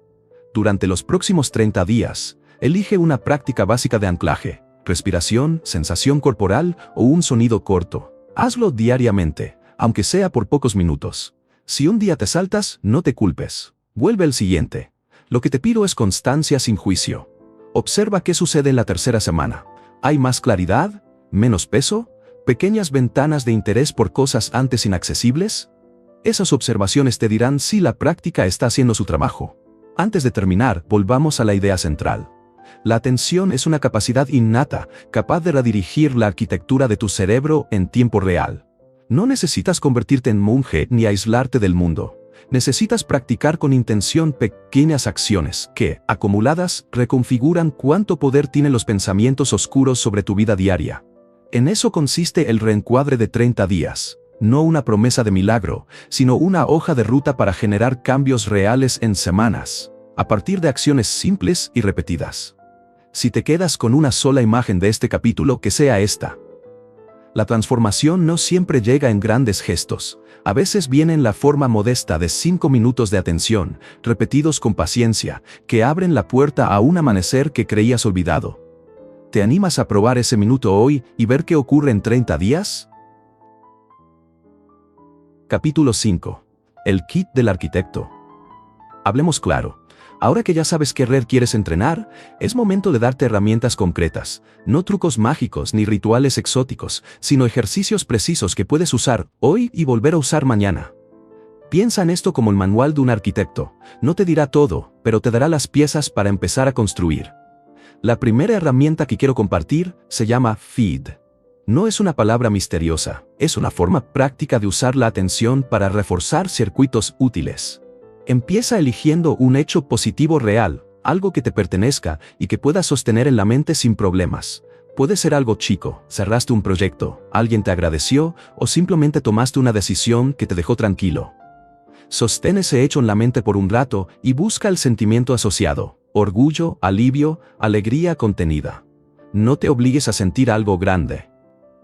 Durante los próximos 30 días, elige una práctica básica de anclaje, respiración, sensación corporal o un sonido corto. Hazlo diariamente, aunque sea por pocos minutos. Si un día te saltas, no te culpes. Vuelve al siguiente. Lo que te pido es constancia sin juicio. Observa qué sucede en la tercera semana. ¿Hay más claridad? ¿Menos peso? ¿Pequeñas ventanas de interés por cosas antes inaccesibles? Esas observaciones te dirán si la práctica está haciendo su trabajo. Antes de terminar, volvamos a la idea central. La atención es una capacidad innata, capaz de redirigir la arquitectura de tu cerebro en tiempo real. No necesitas convertirte en monje ni aislarte del mundo. Necesitas practicar con intención pequeñas acciones que, acumuladas, reconfiguran cuánto poder tienen los pensamientos oscuros sobre tu vida diaria. En eso consiste el reencuadre de 30 días. No una promesa de milagro, sino una hoja de ruta para generar cambios reales en semanas, a partir de acciones simples y repetidas. Si te quedas con una sola imagen de este capítulo, que sea esta. La transformación no siempre llega en grandes gestos. A veces viene en la forma modesta de 5 minutos de atención, repetidos con paciencia, que abren la puerta a un amanecer que creías olvidado. ¿Te animas a probar ese minuto hoy y ver qué ocurre en 30 días? Capítulo 5. El kit del arquitecto. Hablemos claro. Ahora que ya sabes qué red quieres entrenar, es momento de darte herramientas concretas, no trucos mágicos ni rituales exóticos, sino ejercicios precisos que puedes usar hoy y volver a usar mañana. Piensa en esto como el manual de un arquitecto. No te dirá todo, pero te dará las piezas para empezar a construir. La primera herramienta que quiero compartir se llama FEED. No es una palabra misteriosa, es una forma práctica de usar la atención para reforzar circuitos útiles. Empieza eligiendo un hecho positivo real, algo que te pertenezca y que puedas sostener en la mente sin problemas. Puede ser algo chico, cerraste un proyecto, alguien te agradeció o simplemente tomaste una decisión que te dejó tranquilo. Sostén ese hecho en la mente por un rato y busca el sentimiento asociado: orgullo, alivio, alegría contenida. No te obligues a sentir algo grande.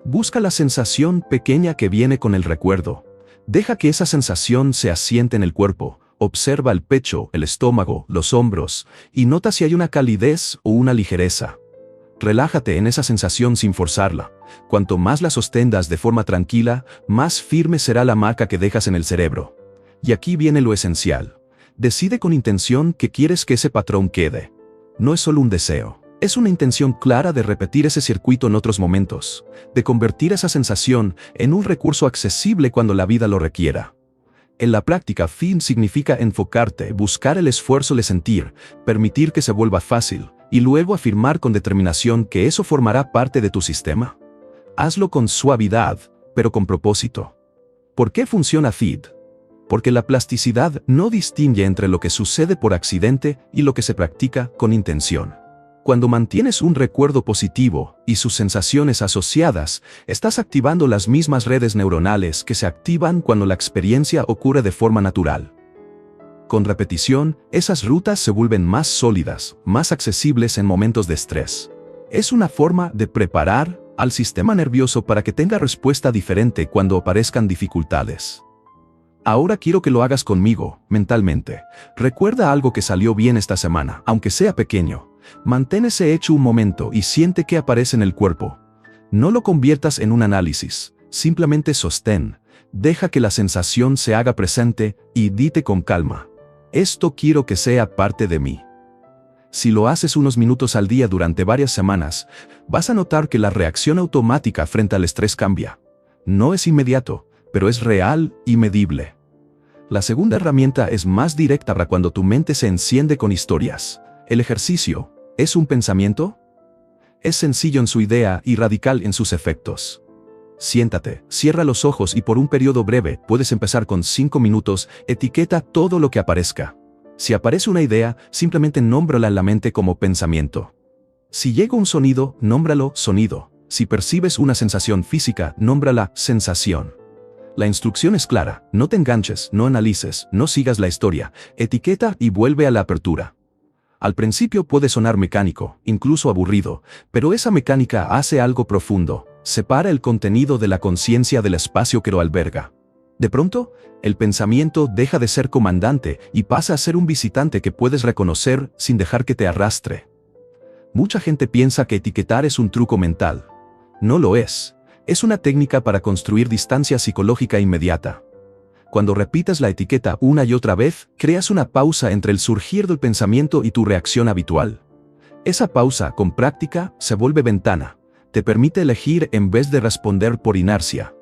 Busca la sensación pequeña que viene con el recuerdo. Deja que esa sensación se asiente en el cuerpo. Observa el pecho, el estómago, los hombros, y nota si hay una calidez o una ligereza. Relájate en esa sensación sin forzarla. Cuanto más la sostengas de forma tranquila, más firme será la marca que dejas en el cerebro. Y aquí viene lo esencial. Decide con intención que quieres que ese patrón quede. No es solo un deseo. Es una intención clara de repetir ese circuito en otros momentos, de convertir esa sensación en un recurso accesible cuando la vida lo requiera. En la práctica, FEED significa enfocarte, buscar el esfuerzo de sentir, permitir que se vuelva fácil, y luego afirmar con determinación que eso formará parte de tu sistema. Hazlo con suavidad, pero con propósito. ¿Por qué funciona FEED? Porque la plasticidad no distingue entre lo que sucede por accidente y lo que se practica con intención. Cuando mantienes un recuerdo positivo y sus sensaciones asociadas, estás activando las mismas redes neuronales que se activan cuando la experiencia ocurre de forma natural. Con repetición, esas rutas se vuelven más sólidas, más accesibles en momentos de estrés. Es una forma de preparar al sistema nervioso para que tenga respuesta diferente cuando aparezcan dificultades. Ahora quiero que lo hagas conmigo, mentalmente. Recuerda algo que salió bien esta semana, aunque sea pequeño. Mantén ese hecho un momento y siente qué aparece en el cuerpo. No lo conviertas en un análisis, simplemente sostén. Deja que la sensación se haga presente y dite con calma: esto quiero que sea parte de mí. Si lo haces unos minutos al día durante varias semanas, vas a notar que la reacción automática frente al estrés cambia. No es inmediato, pero es real y medible. La segunda herramienta es más directa para cuando tu mente se enciende con historias. El ejercicio: ¿es un pensamiento? Es sencillo en su idea y radical en sus efectos. Siéntate, cierra los ojos y por un periodo breve, puedes empezar con 5 minutos, etiqueta todo lo que aparezca. Si aparece una idea, simplemente nómbrala en la mente como pensamiento. Si llega un sonido, nómbralo sonido. Si percibes una sensación física, nómbrala sensación. La instrucción es clara: no te enganches, no analices, no sigas la historia, etiqueta y vuelve a la apertura. Al principio puede sonar mecánico, incluso aburrido, pero esa mecánica hace algo profundo: separa el contenido de la conciencia del espacio que lo alberga. De pronto, el pensamiento deja de ser comandante y pasa a ser un visitante que puedes reconocer sin dejar que te arrastre. Mucha gente piensa que etiquetar es un truco mental. No lo es. Es una técnica para construir distancia psicológica inmediata. Cuando repitas la etiqueta una y otra vez, creas una pausa entre el surgir del pensamiento y tu reacción habitual. Esa pausa, con práctica, se vuelve ventana. Te permite elegir en vez de responder por inercia.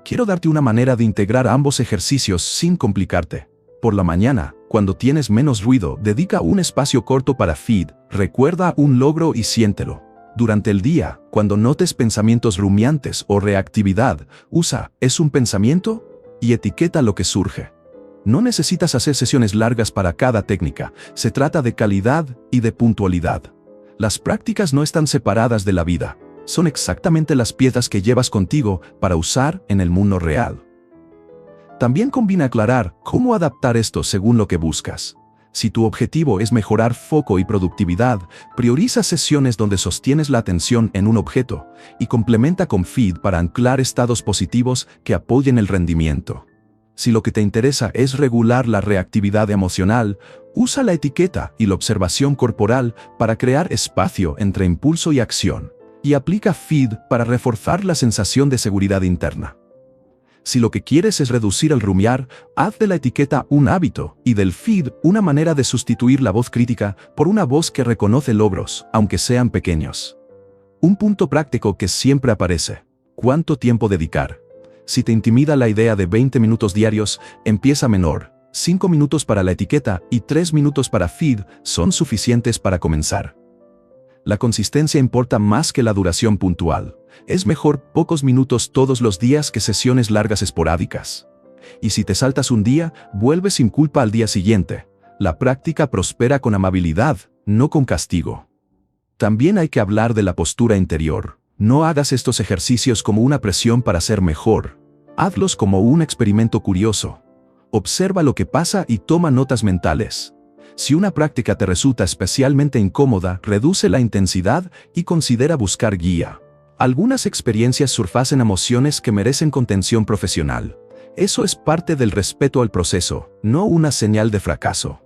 Quiero darte una manera de integrar ambos ejercicios sin complicarte. Por la mañana, cuando tienes menos ruido, dedica un espacio corto para FEED, recuerda un logro y siéntelo. Durante el día, cuando notes pensamientos rumiantes o reactividad, usa ¿es un pensamiento? Y etiqueta lo que surge. No necesitas hacer sesiones largas para cada técnica, se trata de calidad y de puntualidad. Las prácticas no están separadas de la vida, son exactamente las piezas que llevas contigo para usar en el mundo real. También conviene aclarar cómo adaptar esto según lo que buscas. Si tu objetivo es mejorar foco y productividad, prioriza sesiones donde sostienes la atención en un objeto y complementa con feed para anclar estados positivos que apoyen el rendimiento. Si lo que te interesa es regular la reactividad emocional, usa la etiqueta y la observación corporal para crear espacio entre impulso y acción, y aplica feed para reforzar la sensación de seguridad interna. Si lo que quieres es reducir el rumiar, haz de la etiqueta un hábito y del feed una manera de sustituir la voz crítica por una voz que reconoce logros, aunque sean pequeños. Un punto práctico que siempre aparece: ¿cuánto tiempo dedicar? Si te intimida la idea de 20 minutos diarios, empieza menor. 5 minutos para la etiqueta y 3 minutos para feed son suficientes para comenzar. La consistencia importa más que la duración puntual. Es mejor pocos minutos todos los días que sesiones largas esporádicas. Y si te saltas un día, vuelve sin culpa al día siguiente. La práctica prospera con amabilidad, no con castigo. También hay que hablar de la postura interior. No hagas estos ejercicios como una presión para ser mejor. Hazlos como un experimento curioso. Observa lo que pasa y toma notas mentales. Si una práctica te resulta especialmente incómoda, reduce la intensidad y considera buscar guía. Algunas experiencias surfacen emociones que merecen contención profesional. Eso es parte del respeto al proceso, no una señal de fracaso.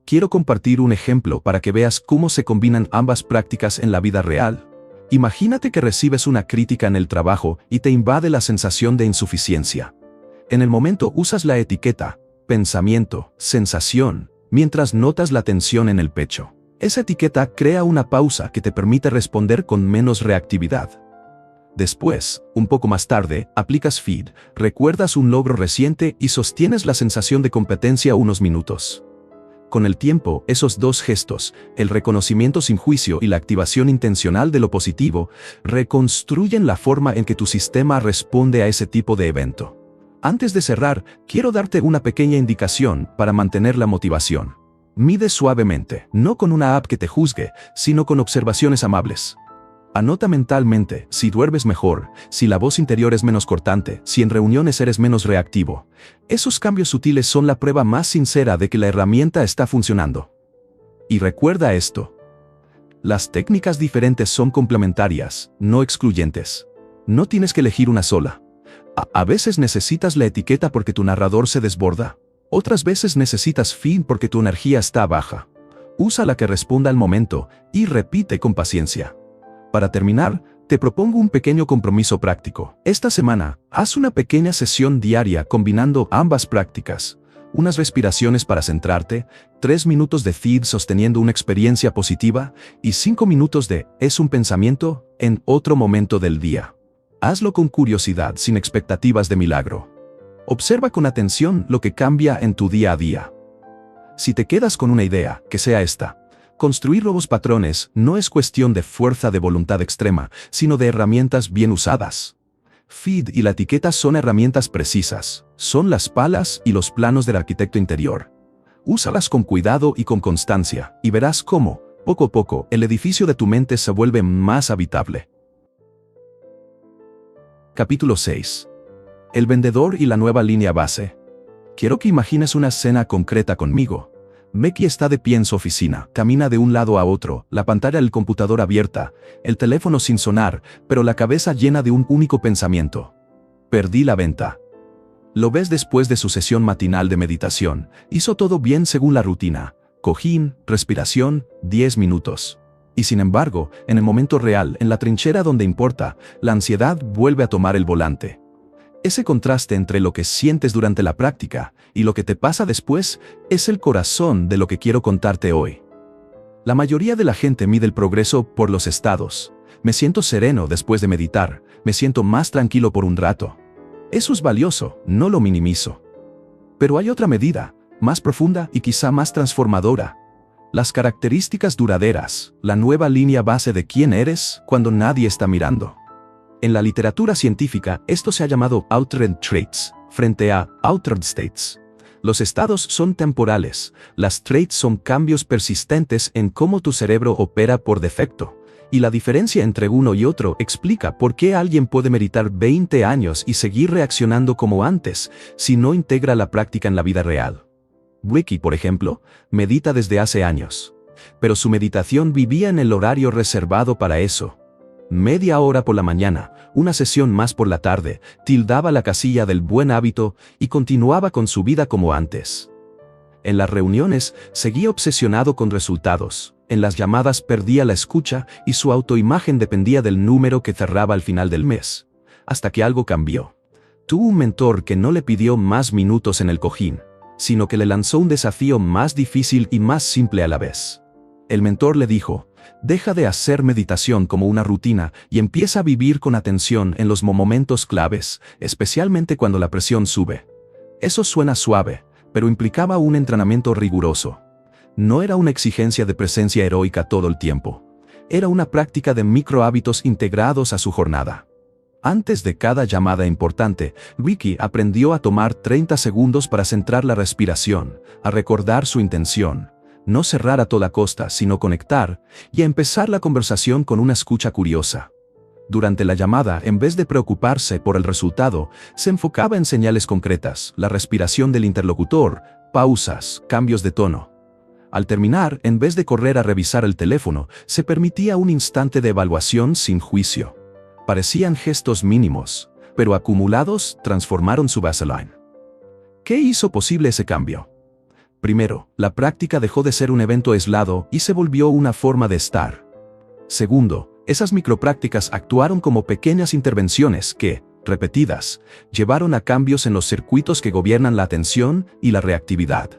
Quiero compartir un ejemplo para que veas cómo se combinan ambas prácticas en la vida real. Imagínate que recibes una crítica en el trabajo y te invade la sensación de insuficiencia. En el momento usas la etiqueta, pensamiento, sensación, mientras notas la tensión en el pecho. Esa etiqueta crea una pausa que te permite responder con menos reactividad. Después, un poco más tarde, aplicas feed, recuerdas un logro reciente y sostienes la sensación de competencia unos minutos. Con el tiempo, esos dos gestos, el reconocimiento sin juicio y la activación intencional de lo positivo, reconstruyen la forma en que tu sistema responde a ese tipo de evento. Antes de cerrar, quiero darte una pequeña indicación para mantener la motivación. Mide suavemente, no con una app que te juzgue, sino con observaciones amables. Anota mentalmente si duermes mejor, si la voz interior es menos cortante, si en reuniones eres menos reactivo. Esos cambios sutiles son la prueba más sincera de que la herramienta está funcionando. Y recuerda esto: las técnicas diferentes son complementarias, no excluyentes. No tienes que elegir una sola. A veces necesitas la etiqueta porque tu narrador se desborda. Otras veces necesitas feed porque tu energía está baja. Usa la que responda al momento y repite con paciencia. Para terminar, te propongo un pequeño compromiso práctico. Esta semana, haz una pequeña sesión diaria combinando ambas prácticas. Unas respiraciones para centrarte, 3 minutos de feed sosteniendo una experiencia positiva y 5 minutos de "es un pensamiento" en otro momento del día. Hazlo con curiosidad, sin expectativas de milagro. Observa con atención lo que cambia en tu día a día. Si te quedas con una idea, que sea esta: construir nuevos patrones no es cuestión de fuerza de voluntad extrema, sino de herramientas bien usadas. Feed y la etiqueta son herramientas precisas, son las palas y los planos del arquitecto interior. Úsalas con cuidado y con constancia, y verás cómo, poco a poco, el edificio de tu mente se vuelve más habitable. Capítulo 6. El vendedor y la nueva línea base. Quiero que imagines una escena concreta conmigo. Becky está de pie en su oficina, camina de un lado a otro, la pantalla del computador abierta, el teléfono sin sonar, pero la cabeza llena de un único pensamiento: perdí la venta. Lo ves después de su sesión matinal de meditación. Hizo todo bien según la rutina: cojín, respiración, 10 minutos. Y sin embargo, en el momento real, en la trinchera donde importa, la ansiedad vuelve a tomar el volante. Ese contraste entre lo que sientes durante la práctica y lo que te pasa después es el corazón de lo que quiero contarte hoy. La mayoría de la gente mide el progreso por los estados. Me siento sereno después de meditar, me siento más tranquilo por un rato. Eso es valioso, no lo minimizo. Pero hay otra medida, más profunda y quizá más transformadora: las características duraderas, la nueva línea base de quién eres cuando nadie está mirando. En la literatura científica, esto se ha llamado Outer Traits, frente a Outer States. Los estados son temporales, las traits son cambios persistentes en cómo tu cerebro opera por defecto. Y la diferencia entre uno y otro explica por qué alguien puede meditar 20 años y seguir reaccionando como antes si no integra la práctica en la vida real. Ricky, por ejemplo, medita desde hace años. Pero su meditación vivía en el horario reservado para eso. Media hora por la mañana, una sesión más por la tarde, tildaba la casilla del buen hábito y continuaba con su vida como antes. En las reuniones, seguía obsesionado con resultados. En las llamadas perdía la escucha y su autoimagen dependía del número que cerraba al final del mes. Hasta que algo cambió. Tuvo un mentor que no le pidió más minutos en el cojín, sino que le lanzó un desafío más difícil y más simple a la vez. El mentor le dijo: deja de hacer meditación como una rutina y empieza a vivir con atención en los momentos claves, especialmente cuando la presión sube. Eso suena suave, pero implicaba un entrenamiento riguroso. No era una exigencia de presencia heroica todo el tiempo. Era una práctica de microhábitos integrados a su jornada. Antes de cada llamada importante, Ricky aprendió a tomar 30 segundos para centrar la respiración, a recordar su intención, no cerrar a toda costa, sino conectar, y a empezar la conversación con una escucha curiosa. Durante la llamada, en vez de preocuparse por el resultado, se enfocaba en señales concretas, la respiración del interlocutor, pausas, cambios de tono. Al terminar, en vez de correr a revisar el teléfono, se permitía un instante de evaluación sin juicio. Parecían gestos mínimos, pero acumulados transformaron su baseline. ¿Qué hizo posible ese cambio? Primero, la práctica dejó de ser un evento aislado y se volvió una forma de estar. Segundo, esas microprácticas actuaron como pequeñas intervenciones que, repetidas, llevaron a cambios en los circuitos que gobiernan la atención y la reactividad.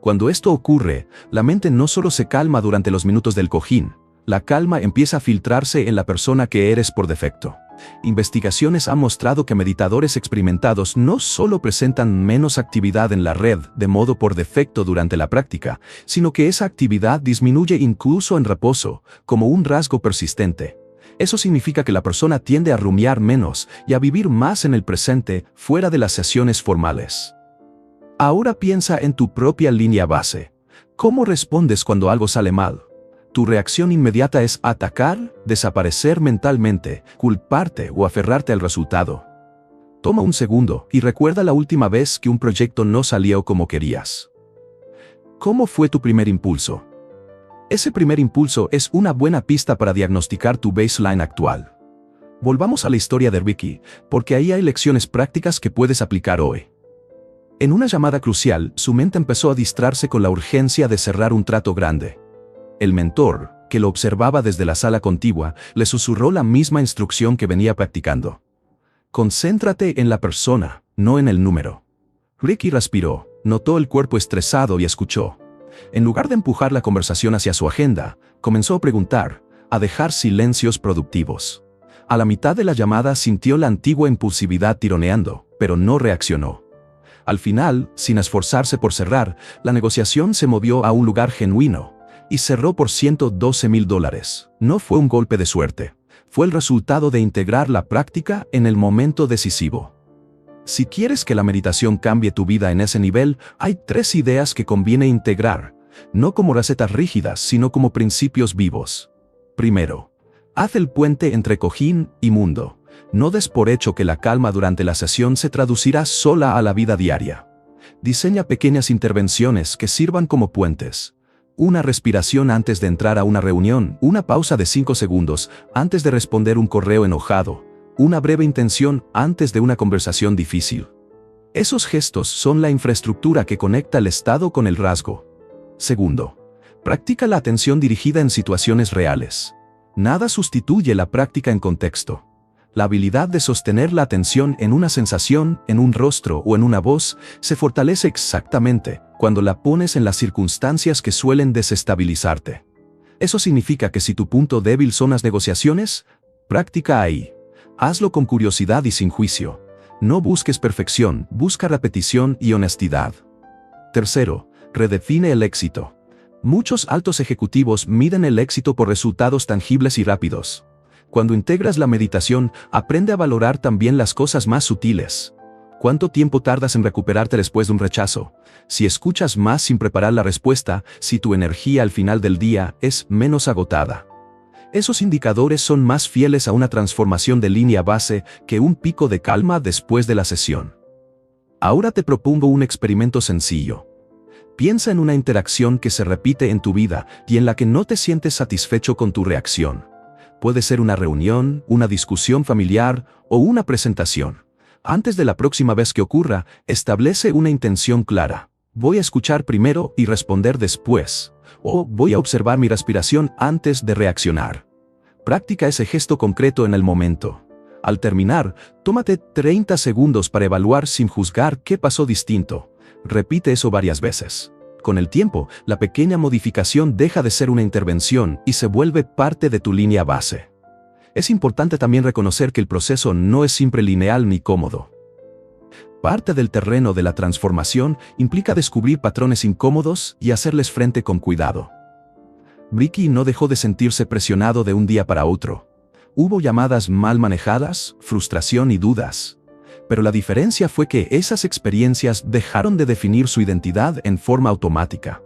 Cuando esto ocurre, la mente no solo se calma durante los minutos del cojín, la calma empieza a filtrarse en la persona que eres por defecto. Investigaciones han mostrado que meditadores experimentados no solo presentan menos actividad en la red de modo por defecto durante la práctica, sino que esa actividad disminuye incluso en reposo, como un rasgo persistente. Eso significa que la persona tiende a rumiar menos y a vivir más en el presente, fuera de las sesiones formales. Ahora piensa en tu propia línea base. ¿Cómo respondes cuando algo sale mal? Tu reacción inmediata es atacar, desaparecer mentalmente, culparte o aferrarte al resultado. Toma un segundo y recuerda la última vez que un proyecto no salió como querías. ¿Cómo fue tu primer impulso? Ese primer impulso es una buena pista para diagnosticar tu baseline actual. Volvamos a la historia de Ricky, porque ahí hay lecciones prácticas que puedes aplicar hoy. En una llamada crucial, su mente empezó a distraerse con la urgencia de cerrar un trato grande. El mentor, que lo observaba desde la sala contigua, le susurró la misma instrucción que venía practicando. Concéntrate en la persona, no en el número. Ricky respiró, notó el cuerpo estresado y escuchó. En lugar de empujar la conversación hacia su agenda, comenzó a preguntar, a dejar silencios productivos. A la mitad de la llamada sintió la antigua impulsividad tironeando, pero no reaccionó. Al final, sin esforzarse por cerrar, la negociación se movió a un lugar genuino, y cerró por $112,000. No fue un golpe de suerte. Fue el resultado de integrar la práctica en el momento decisivo. Si quieres que la meditación cambie tu vida en ese nivel, hay 3 ideas que conviene integrar, no como recetas rígidas, sino como principios vivos. Primero, haz el puente entre cojín y mundo. No des por hecho que la calma durante la sesión se traducirá sola a la vida diaria. Diseña pequeñas intervenciones que sirvan como puentes. Una respiración antes de entrar a una reunión, una pausa de 5 segundos antes de responder un correo enojado, una breve intención antes de una conversación difícil. Esos gestos son la infraestructura que conecta el estado con el rasgo. Segundo, practica la atención dirigida en situaciones reales. Nada sustituye la práctica en contexto. La habilidad de sostener la atención en una sensación, en un rostro o en una voz, se fortalece exactamente cuando la pones en las circunstancias que suelen desestabilizarte. Eso significa que si tu punto débil son las negociaciones, practica ahí. Hazlo con curiosidad y sin juicio. No busques perfección, busca repetición y honestidad. Tercero, redefine el éxito. Muchos altos ejecutivos miden el éxito por resultados tangibles y rápidos. Cuando integras la meditación, aprende a valorar también las cosas más sutiles. ¿Cuánto tiempo tardas en recuperarte después de un rechazo? Si escuchas más sin preparar la respuesta, si tu energía al final del día es menos agotada. Esos indicadores son más fieles a una transformación de línea base que un pico de calma después de la sesión. Ahora te propongo un experimento sencillo. Piensa en una interacción que se repite en tu vida y en la que no te sientes satisfecho con tu reacción. Puede ser una reunión, una discusión familiar o una presentación. Antes de la próxima vez que ocurra, establece una intención clara. Voy a escuchar primero y responder después. O voy a observar mi respiración antes de reaccionar. Practica ese gesto concreto en el momento. Al terminar, tómate 30 segundos para evaluar sin juzgar qué pasó distinto. Repite eso varias veces. Con el tiempo, la pequeña modificación deja de ser una intervención y se vuelve parte de tu línea base. Es importante también reconocer que el proceso no es siempre lineal ni cómodo. Parte del terreno de la transformación implica descubrir patrones incómodos y hacerles frente con cuidado. Ricky no dejó de sentirse presionado de un día para otro. Hubo llamadas mal manejadas, frustración y dudas. Pero la diferencia fue que esas experiencias dejaron de definir su identidad en forma automática.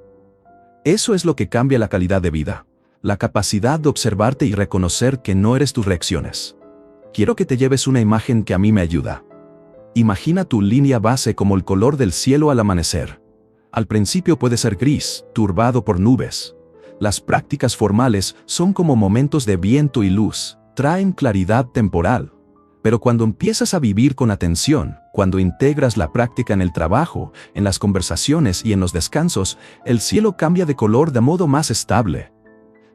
Eso es lo que cambia la calidad de vida. La capacidad de observarte y reconocer que no eres tus reacciones. Quiero que te lleves una imagen que a mí me ayuda. Imagina tu línea base como el color del cielo al amanecer. Al principio puede ser gris, turbado por nubes. Las prácticas formales son como momentos de viento y luz, traen claridad temporal. Pero cuando empiezas a vivir con atención, cuando integras la práctica en el trabajo, en las conversaciones y en los descansos, el cielo cambia de color de modo más estable.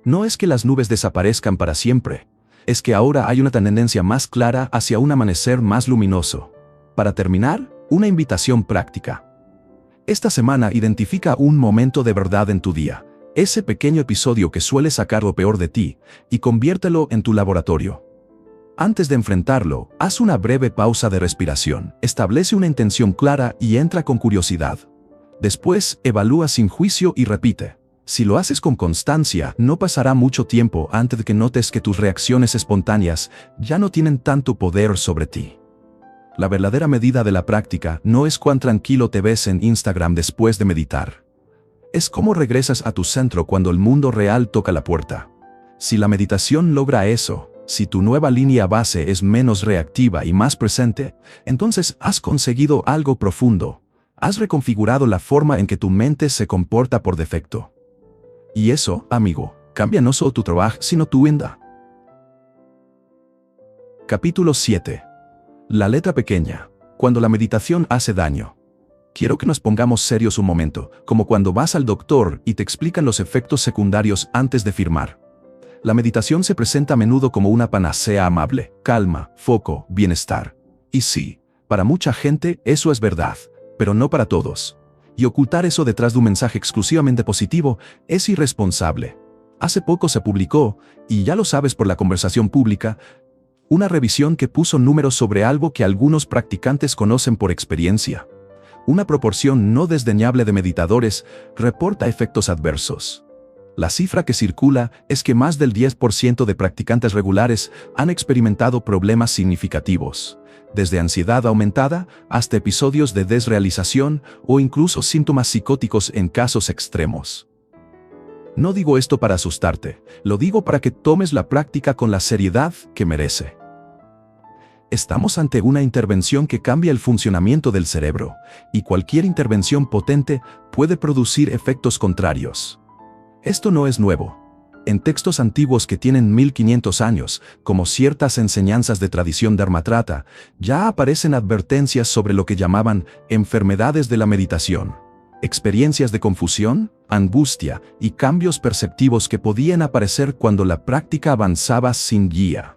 No es que las nubes desaparezcan para siempre, es que ahora hay una tendencia más clara hacia un amanecer más luminoso. Para terminar, una invitación práctica. Esta semana identifica un momento de verdad en tu día, ese pequeño episodio que suele sacar lo peor de ti, y conviértelo en tu laboratorio. Antes de enfrentarlo, haz una breve pausa de respiración, establece una intención clara y entra con curiosidad. Después, evalúa sin juicio y repite. Si lo haces con constancia, no pasará mucho tiempo antes de que notes que tus reacciones espontáneas ya no tienen tanto poder sobre ti. La verdadera medida de la práctica no es cuán tranquilo te ves en Instagram después de meditar. Es cómo regresas a tu centro cuando el mundo real toca la puerta. Si la meditación logra eso, si tu nueva línea base es menos reactiva y más presente, entonces has conseguido algo profundo. Has reconfigurado la forma en que tu mente se comporta por defecto. Y eso, amigo, cambia no solo tu trabajo, sino tu vida. Capítulo 7. La letra pequeña. Cuando la meditación hace daño. Quiero que nos pongamos serios un momento, como cuando vas al doctor y te explican los efectos secundarios antes de firmar. La meditación se presenta a menudo como una panacea amable, calma, foco, bienestar. Y sí, para mucha gente eso es verdad, pero no para todos. Y ocultar eso detrás de un mensaje exclusivamente positivo es irresponsable. Hace poco se publicó, y ya lo sabes por la conversación pública, una revisión que puso números sobre algo que algunos practicantes conocen por experiencia. Una proporción no desdeñable de meditadores reporta efectos adversos. La cifra que circula es que más del 10% de practicantes regulares han experimentado problemas significativos, desde ansiedad aumentada hasta episodios de desrealización o incluso síntomas psicóticos en casos extremos. No digo esto para asustarte, lo digo para que tomes la práctica con la seriedad que merece. Estamos ante una intervención que cambia el funcionamiento del cerebro, y cualquier intervención potente puede producir efectos contrarios. Esto no es nuevo. En textos antiguos que tienen 1500 años, como ciertas enseñanzas de tradición dharmátrata, ya aparecen advertencias sobre lo que llamaban enfermedades de la meditación. Experiencias de confusión, angustia y cambios perceptivos que podían aparecer cuando la práctica avanzaba sin guía.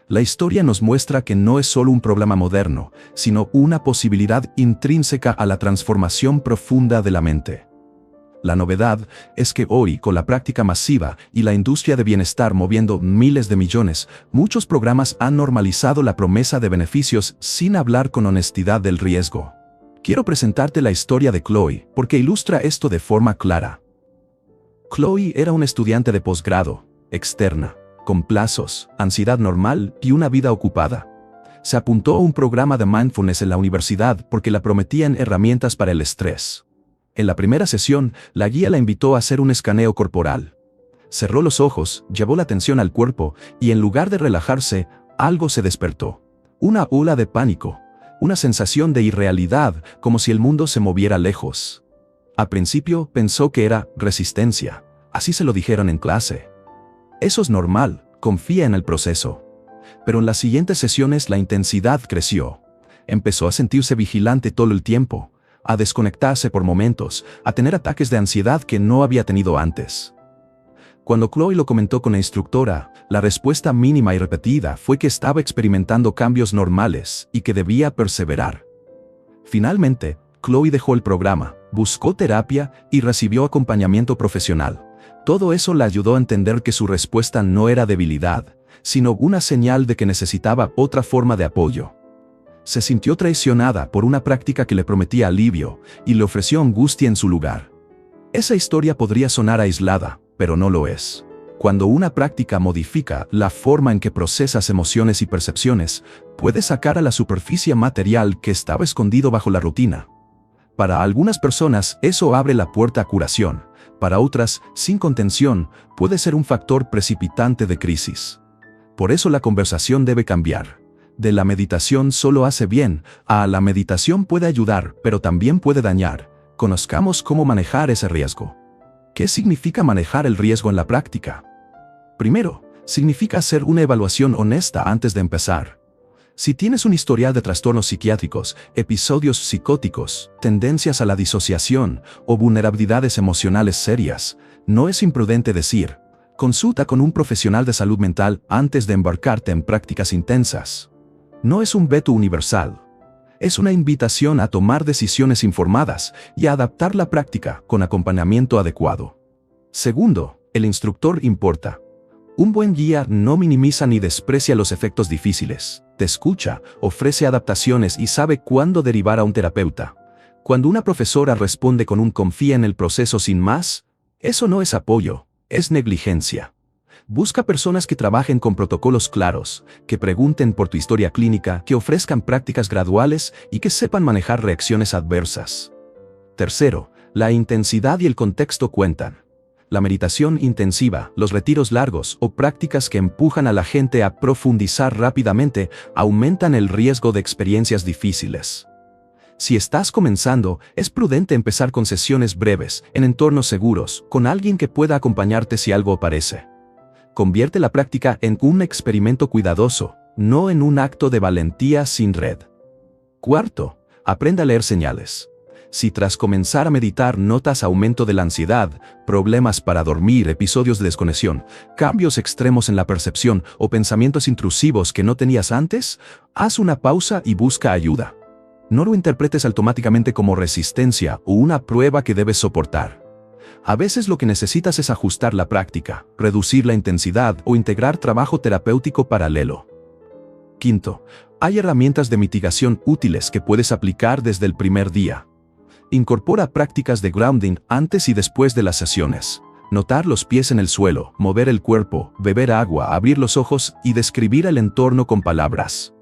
La historia nos muestra que no es solo un problema moderno, sino una posibilidad intrínseca a la transformación profunda de la mente. La novedad es que hoy, con la práctica masiva y la industria de bienestar moviendo miles de millones, muchos programas han normalizado la promesa de beneficios sin hablar con honestidad del riesgo. Quiero presentarte la historia de Chloe, porque ilustra esto de forma clara. Chloe era una estudiante de posgrado, externa, con plazos, ansiedad normal y una vida ocupada. Se apuntó a un programa de mindfulness en la universidad porque la prometían herramientas para el estrés. En la primera sesión, la guía la invitó a hacer un escaneo corporal. Cerró los ojos, llevó la atención al cuerpo, y en lugar de relajarse, algo se despertó. Una ola de pánico, una sensación de irrealidad, como si el mundo se moviera lejos. Al principio pensó que era resistencia, así se lo dijeron en clase. Eso es normal, confía en el proceso. Pero en las siguientes sesiones la intensidad creció. Empezó a sentirse vigilante todo el tiempo, a desconectarse por momentos, a tener ataques de ansiedad que no había tenido antes. Cuando Chloe lo comentó con la instructora, la respuesta mínima y repetida fue que estaba experimentando cambios normales y que debía perseverar. Finalmente, Chloe dejó el programa, buscó terapia y recibió acompañamiento profesional. Todo eso le ayudó a entender que su respuesta no era debilidad, sino una señal de que necesitaba otra forma de apoyo. Se sintió traicionada por una práctica que le prometía alivio y le ofreció angustia en su lugar. Esa historia podría sonar aislada, pero no lo es. Cuando una práctica modifica la forma en que procesas emociones y percepciones, puede sacar a la superficie material que estaba escondido bajo la rutina. Para algunas personas, eso abre la puerta a curación. Para otras, sin contención, puede ser un factor precipitante de crisis. Por eso la conversación debe cambiar. De la meditación solo hace bien, a la meditación puede ayudar, pero también puede dañar. Conozcamos cómo manejar ese riesgo. ¿Qué significa manejar el riesgo en la práctica? Primero, significa hacer una evaluación honesta antes de empezar. Si tienes un historial de trastornos psiquiátricos, episodios psicóticos, tendencias a la disociación o vulnerabilidades emocionales serias, no es imprudente decir, consulta con un profesional de salud mental antes de embarcarte en prácticas intensas. No es un veto universal. Es una invitación a tomar decisiones informadas y a adaptar la práctica con acompañamiento adecuado. Segundo, el instructor importa. Un buen guía no minimiza ni desprecia los efectos difíciles. Te escucha, ofrece adaptaciones y sabe cuándo derivar a un terapeuta. Cuando una profesora responde con un confía en el proceso sin más, eso no es apoyo, es negligencia. Busca personas que trabajen con protocolos claros, que pregunten por tu historia clínica, que ofrezcan prácticas graduales y que sepan manejar reacciones adversas. Tercero, la intensidad y el contexto cuentan. La meditación intensiva, los retiros largos o prácticas que empujan a la gente a profundizar rápidamente aumentan el riesgo de experiencias difíciles. Si estás comenzando, es prudente empezar con sesiones breves, en entornos seguros, con alguien que pueda acompañarte si algo aparece. Convierte la práctica en un experimento cuidadoso, no en un acto de valentía sin red. Cuarto, aprenda a leer señales. Si tras comenzar a meditar notas aumento de la ansiedad, problemas para dormir, episodios de desconexión, cambios extremos en la percepción o pensamientos intrusivos que no tenías antes, haz una pausa y busca ayuda. No lo interpretes automáticamente como resistencia o una prueba que debes soportar. A veces lo que necesitas es ajustar la práctica, reducir la intensidad o integrar trabajo terapéutico paralelo. Quinto, hay herramientas de mitigación útiles que puedes aplicar desde el primer día. Incorpora prácticas de grounding antes y después de las sesiones. Notar los pies en el suelo, mover el cuerpo, beber agua, abrir los ojos y describir el entorno con palabras.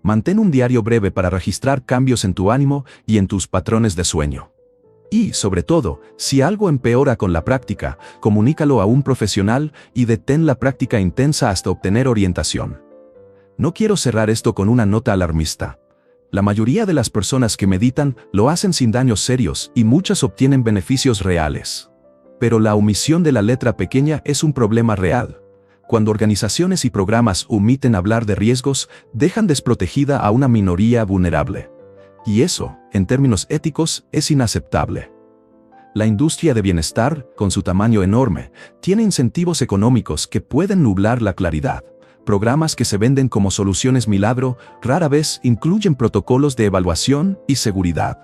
Mantén un diario breve para registrar cambios en tu ánimo y en tus patrones de sueño. Y, sobre todo, si algo empeora con la práctica, comunícalo a un profesional y detén la práctica intensa hasta obtener orientación. No quiero cerrar esto con una nota alarmista. La mayoría de las personas que meditan lo hacen sin daños serios y muchas obtienen beneficios reales. Pero la omisión de la letra pequeña es un problema real. Cuando organizaciones y programas omiten hablar de riesgos, dejan desprotegida a una minoría vulnerable. Y eso, en términos éticos, es inaceptable. La industria de bienestar, con su tamaño enorme, tiene incentivos económicos que pueden nublar la claridad. Programas que se venden como soluciones milagro rara vez incluyen protocolos de evaluación y seguridad.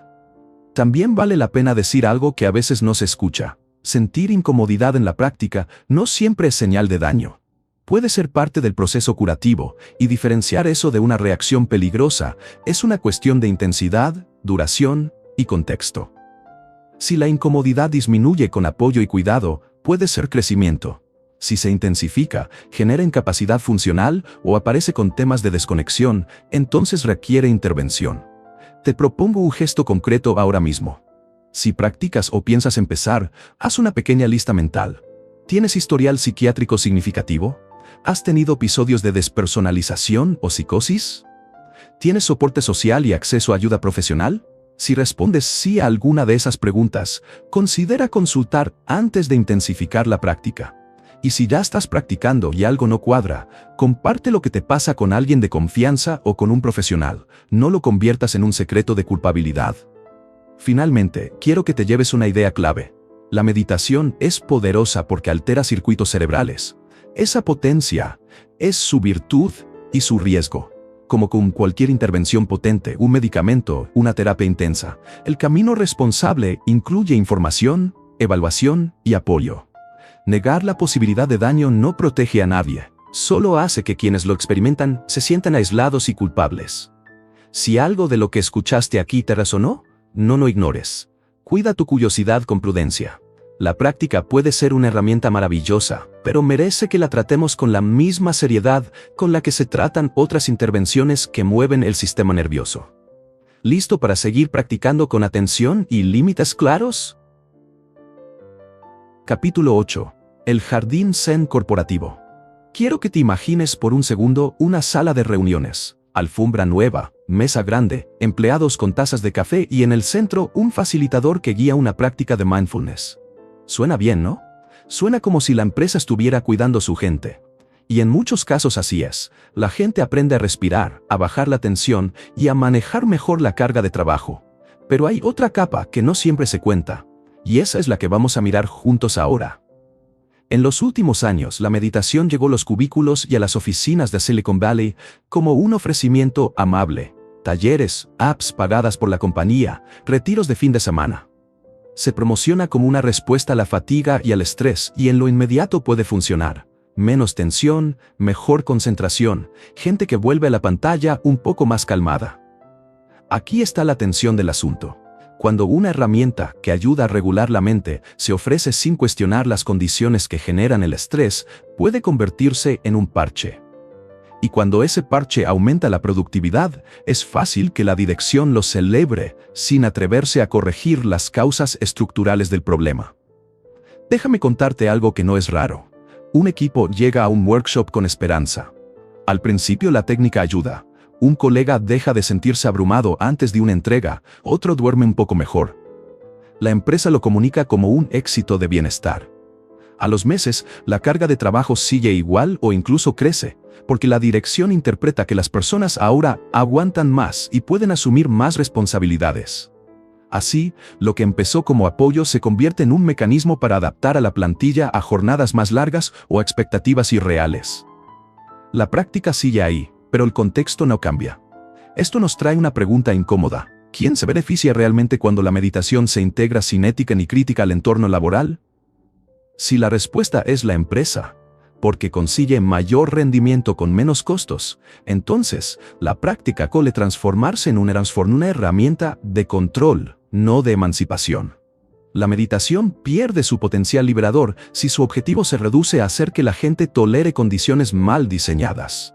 También vale la pena decir algo que a veces no se escucha. Sentir incomodidad en la práctica no siempre es señal de daño. Puede ser parte del proceso curativo, y diferenciar eso de una reacción peligrosa es una cuestión de intensidad, duración y contexto. Si la incomodidad disminuye con apoyo y cuidado, puede ser crecimiento. Si se intensifica, genera incapacidad funcional o aparece con temas de desconexión, entonces requiere intervención. Te propongo un gesto concreto ahora mismo. Si practicas o piensas empezar, haz una pequeña lista mental. ¿Tienes historial psiquiátrico significativo? ¿Has tenido episodios de despersonalización o psicosis? ¿Tienes soporte social y acceso a ayuda profesional? Si respondes sí a alguna de esas preguntas, considera consultar antes de intensificar la práctica. Y si ya estás practicando y algo no cuadra, comparte lo que te pasa con alguien de confianza o con un profesional. No lo conviertas en un secreto de culpabilidad. Finalmente, quiero que te lleves una idea clave. La meditación es poderosa porque altera circuitos cerebrales. Esa potencia es su virtud y su riesgo. Como con cualquier intervención potente, un medicamento, una terapia intensa, el camino responsable incluye información, evaluación y apoyo. Negar la posibilidad de daño no protege a nadie, solo hace que quienes lo experimentan se sientan aislados y culpables. Si algo de lo que escuchaste aquí te resonó, no lo ignores. Cuida tu curiosidad con prudencia. La práctica puede ser una herramienta maravillosa, pero merece que la tratemos con la misma seriedad con la que se tratan otras intervenciones que mueven el sistema nervioso. ¿Listo para seguir practicando con atención y límites claros? Capítulo 8. El jardín zen corporativo. Quiero que te imagines por un segundo una sala de reuniones, alfombra nueva, mesa grande, empleados con tazas de café y en el centro un facilitador que guía una práctica de mindfulness. Suena bien, ¿no? Suena como si la empresa estuviera cuidando a su gente. Y en muchos casos así es. La gente aprende a respirar, a bajar la tensión y a manejar mejor la carga de trabajo. Pero hay otra capa que no siempre se cuenta, y esa es la que vamos a mirar juntos ahora. En los últimos años, la meditación llegó a los cubículos y a las oficinas de Silicon Valley como un ofrecimiento amable. Talleres, apps pagadas por la compañía, retiros de fin de semana. Se promociona como una respuesta a la fatiga y al estrés y en lo inmediato puede funcionar. Menos tensión, mejor concentración, gente que vuelve a la pantalla un poco más calmada. Aquí está la tensión del asunto. Cuando una herramienta que ayuda a regular la mente se ofrece sin cuestionar las condiciones que generan el estrés, puede convertirse en un parche. Y cuando ese parche aumenta la productividad, es fácil que la dirección lo celebre sin atreverse a corregir las causas estructurales del problema. Déjame contarte algo que no es raro. Un equipo llega a un workshop con esperanza. Al principio la técnica ayuda. Un colega deja de sentirse abrumado antes de una entrega, otro duerme un poco mejor. La empresa lo comunica como un éxito de bienestar. A los meses, la carga de trabajo sigue igual o incluso crece, porque la dirección interpreta que las personas ahora aguantan más y pueden asumir más responsabilidades. Así, lo que empezó como apoyo se convierte en un mecanismo para adaptar a la plantilla a jornadas más largas o a expectativas irreales. La práctica sigue ahí, pero el contexto no cambia. Esto nos trae una pregunta incómoda. ¿Quién se beneficia realmente cuando la meditación se integra sin ética ni crítica al entorno laboral? Si la respuesta es la empresa, porque consigue mayor rendimiento con menos costos, entonces la práctica suele transformarse en una herramienta de control, no de emancipación. La meditación pierde su potencial liberador si su objetivo se reduce a hacer que la gente tolere condiciones mal diseñadas.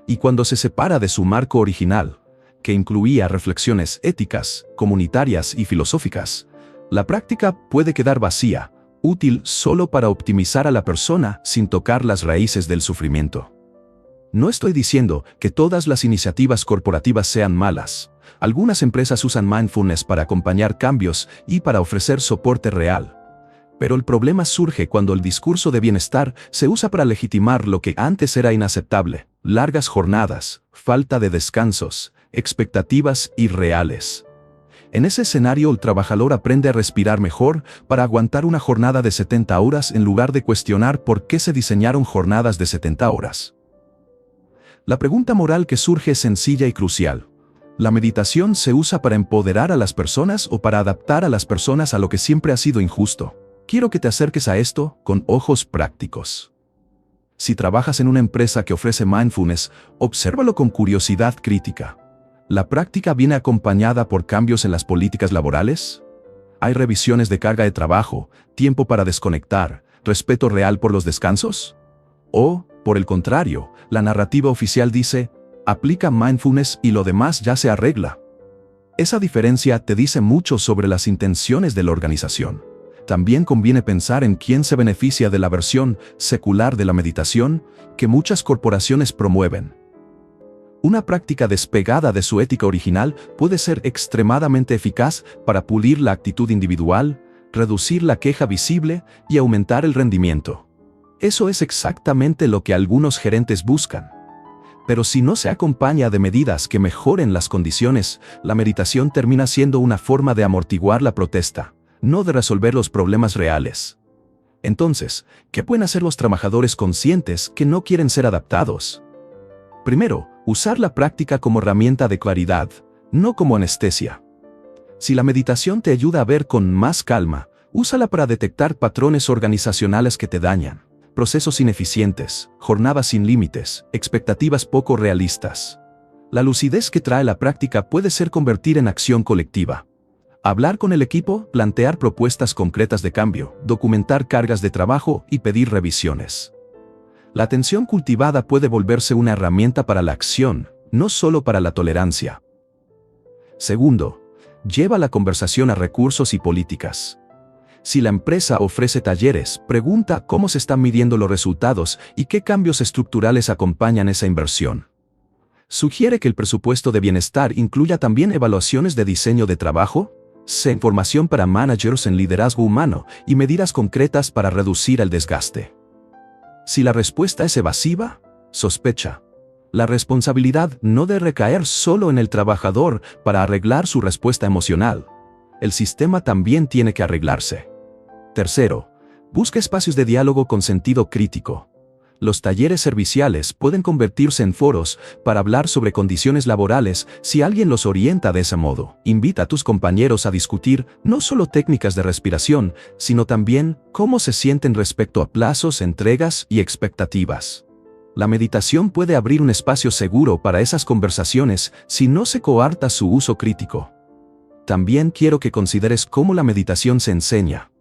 Y cuando se separa de su marco original, que incluía reflexiones éticas, comunitarias y filosóficas, la práctica puede quedar vacía, útil solo para optimizar a la persona sin tocar las raíces del sufrimiento. No estoy diciendo que todas las iniciativas corporativas sean malas. Algunas empresas usan mindfulness para acompañar cambios y para ofrecer soporte real. Pero el problema surge cuando el discurso de bienestar se usa para legitimar lo que antes era inaceptable: largas jornadas, falta de descansos, expectativas irreales. En ese escenario el trabajador aprende a respirar mejor para aguantar una jornada de 70 horas en lugar de cuestionar por qué se diseñaron jornadas de 70 horas. La pregunta moral que surge es sencilla y crucial. ¿La meditación se usa para empoderar a las personas o para adaptar a las personas a lo que siempre ha sido injusto? Quiero que te acerques a esto con ojos prácticos. Si trabajas en una empresa que ofrece mindfulness, obsérvalo con curiosidad crítica. ¿La práctica viene acompañada por cambios en las políticas laborales? ¿Hay revisiones de carga de trabajo, tiempo para desconectar, respeto real por los descansos? ¿O, por el contrario, la narrativa oficial dice, aplica mindfulness y lo demás ya se arregla? Esa diferencia te dice mucho sobre las intenciones de la organización. También conviene pensar en quién se beneficia de la versión secular de la meditación que muchas corporaciones promueven. Una práctica despegada de su ética original puede ser extremadamente eficaz para pulir la actitud individual, reducir la queja visible y aumentar el rendimiento. Eso es exactamente lo que algunos gerentes buscan. Pero si no se acompaña de medidas que mejoren las condiciones, la meditación termina siendo una forma de amortiguar la protesta, no de resolver los problemas reales. Entonces, ¿qué pueden hacer los trabajadores conscientes que no quieren ser adaptados? Primero, usar la práctica como herramienta de claridad, no como anestesia. Si la meditación te ayuda a ver con más calma, úsala para detectar patrones organizacionales que te dañan, procesos ineficientes, jornadas sin límites, expectativas poco realistas. La lucidez que trae la práctica puede ser convertir en acción colectiva. Hablar con el equipo, plantear propuestas concretas de cambio, documentar cargas de trabajo y pedir revisiones. La atención cultivada puede volverse una herramienta para la acción, no solo para la tolerancia. Segundo, lleva la conversación a recursos y políticas. Si la empresa ofrece talleres, pregunta cómo se están midiendo los resultados y qué cambios estructurales acompañan esa inversión. Sugiere que el presupuesto de bienestar incluya también evaluaciones de diseño de trabajo, formación para managers en liderazgo humano y medidas concretas para reducir el desgaste. Si la respuesta es evasiva, sospecha. La responsabilidad no debe recaer solo en el trabajador para arreglar su respuesta emocional. El sistema también tiene que arreglarse. Tercero, busca espacios de diálogo con sentido crítico. Los talleres serviciales pueden convertirse en foros para hablar sobre condiciones laborales si alguien los orienta de ese modo. Invita a tus compañeros a discutir no solo técnicas de respiración, sino también cómo se sienten respecto a plazos, entregas y expectativas. La meditación puede abrir un espacio seguro para esas conversaciones si no se coarta su uso crítico. También quiero que consideres cómo la meditación se enseña.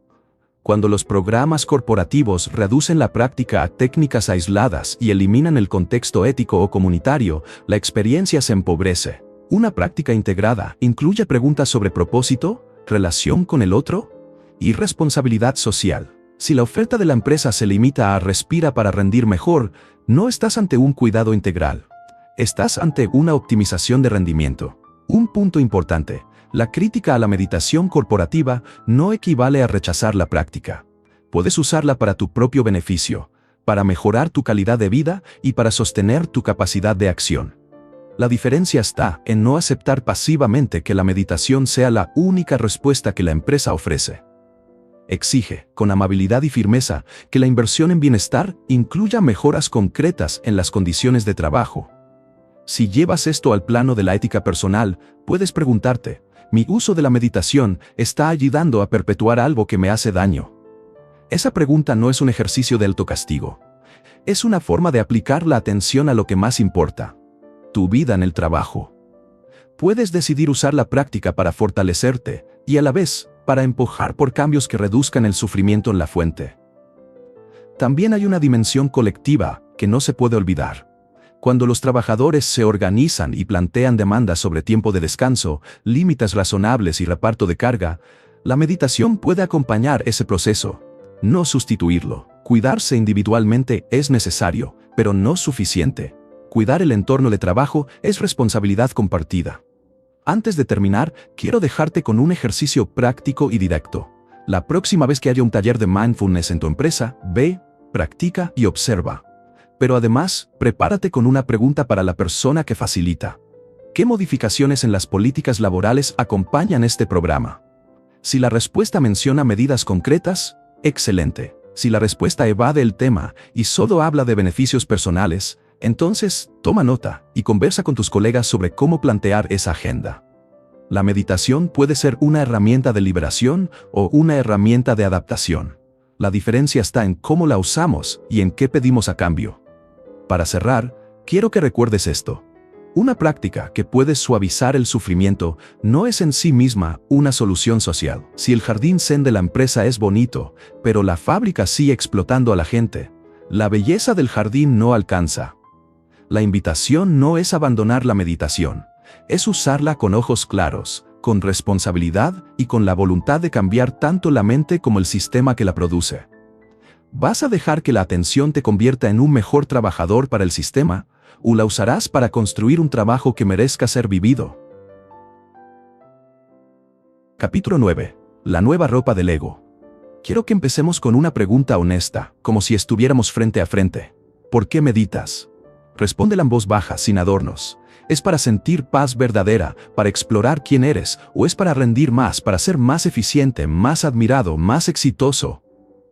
Cuando los programas corporativos reducen la práctica a técnicas aisladas y eliminan el contexto ético o comunitario, la experiencia se empobrece. Una práctica integrada incluye preguntas sobre propósito, relación con el otro y responsabilidad social. Si la oferta de la empresa se limita a respira para rendir mejor, no estás ante un cuidado integral. Estás ante una optimización de rendimiento. Un punto importante. La crítica a la meditación corporativa no equivale a rechazar la práctica. Puedes usarla para tu propio beneficio, para mejorar tu calidad de vida y para sostener tu capacidad de acción. La diferencia está en no aceptar pasivamente que la meditación sea la única respuesta que la empresa ofrece. Exige, con amabilidad y firmeza, que la inversión en bienestar incluya mejoras concretas en las condiciones de trabajo. Si llevas esto al plano de la ética personal, puedes preguntarte, ¿mi uso de la meditación está ayudando a perpetuar algo que me hace daño? Esa pregunta no es un ejercicio de autocastigo. Es una forma de aplicar la atención a lo que más importa: tu vida en el trabajo. Puedes decidir usar la práctica para fortalecerte y a la vez para empujar por cambios que reduzcan el sufrimiento en la fuente. También hay una dimensión colectiva que no se puede olvidar. Cuando los trabajadores se organizan y plantean demandas sobre tiempo de descanso, límites razonables y reparto de carga, la meditación puede acompañar ese proceso, no sustituirlo. Cuidarse individualmente es necesario, pero no suficiente. Cuidar el entorno de trabajo es responsabilidad compartida. Antes de terminar, quiero dejarte con un ejercicio práctico y directo. La próxima vez que haya un taller de mindfulness en tu empresa, ve, practica y observa. Pero además, prepárate con una pregunta para la persona que facilita. ¿Qué modificaciones en las políticas laborales acompañan este programa? Si la respuesta menciona medidas concretas, excelente. Si la respuesta evade el tema y solo habla de beneficios personales, entonces toma nota y conversa con tus colegas sobre cómo plantear esa agenda. La meditación puede ser una herramienta de liberación o una herramienta de adaptación. La diferencia está en cómo la usamos y en qué pedimos a cambio. Para cerrar, quiero que recuerdes esto. Una práctica que puede suavizar el sufrimiento no es en sí misma una solución social. Si el jardín zen de la empresa es bonito, pero la fábrica sigue explotando a la gente, la belleza del jardín no alcanza. La invitación no es abandonar la meditación, es usarla con ojos claros, con responsabilidad y con la voluntad de cambiar tanto la mente como el sistema que la produce. ¿Vas a dejar que la atención te convierta en un mejor trabajador para el sistema, o la usarás para construir un trabajo que merezca ser vivido? Capítulo 9. La nueva ropa del ego. Quiero que empecemos con una pregunta honesta, como si estuviéramos frente a frente. ¿Por qué meditas? Respóndela en voz baja, sin adornos. ¿Es para sentir paz verdadera, para explorar quién eres, o es para rendir más, para ser más eficiente, más admirado, más exitoso?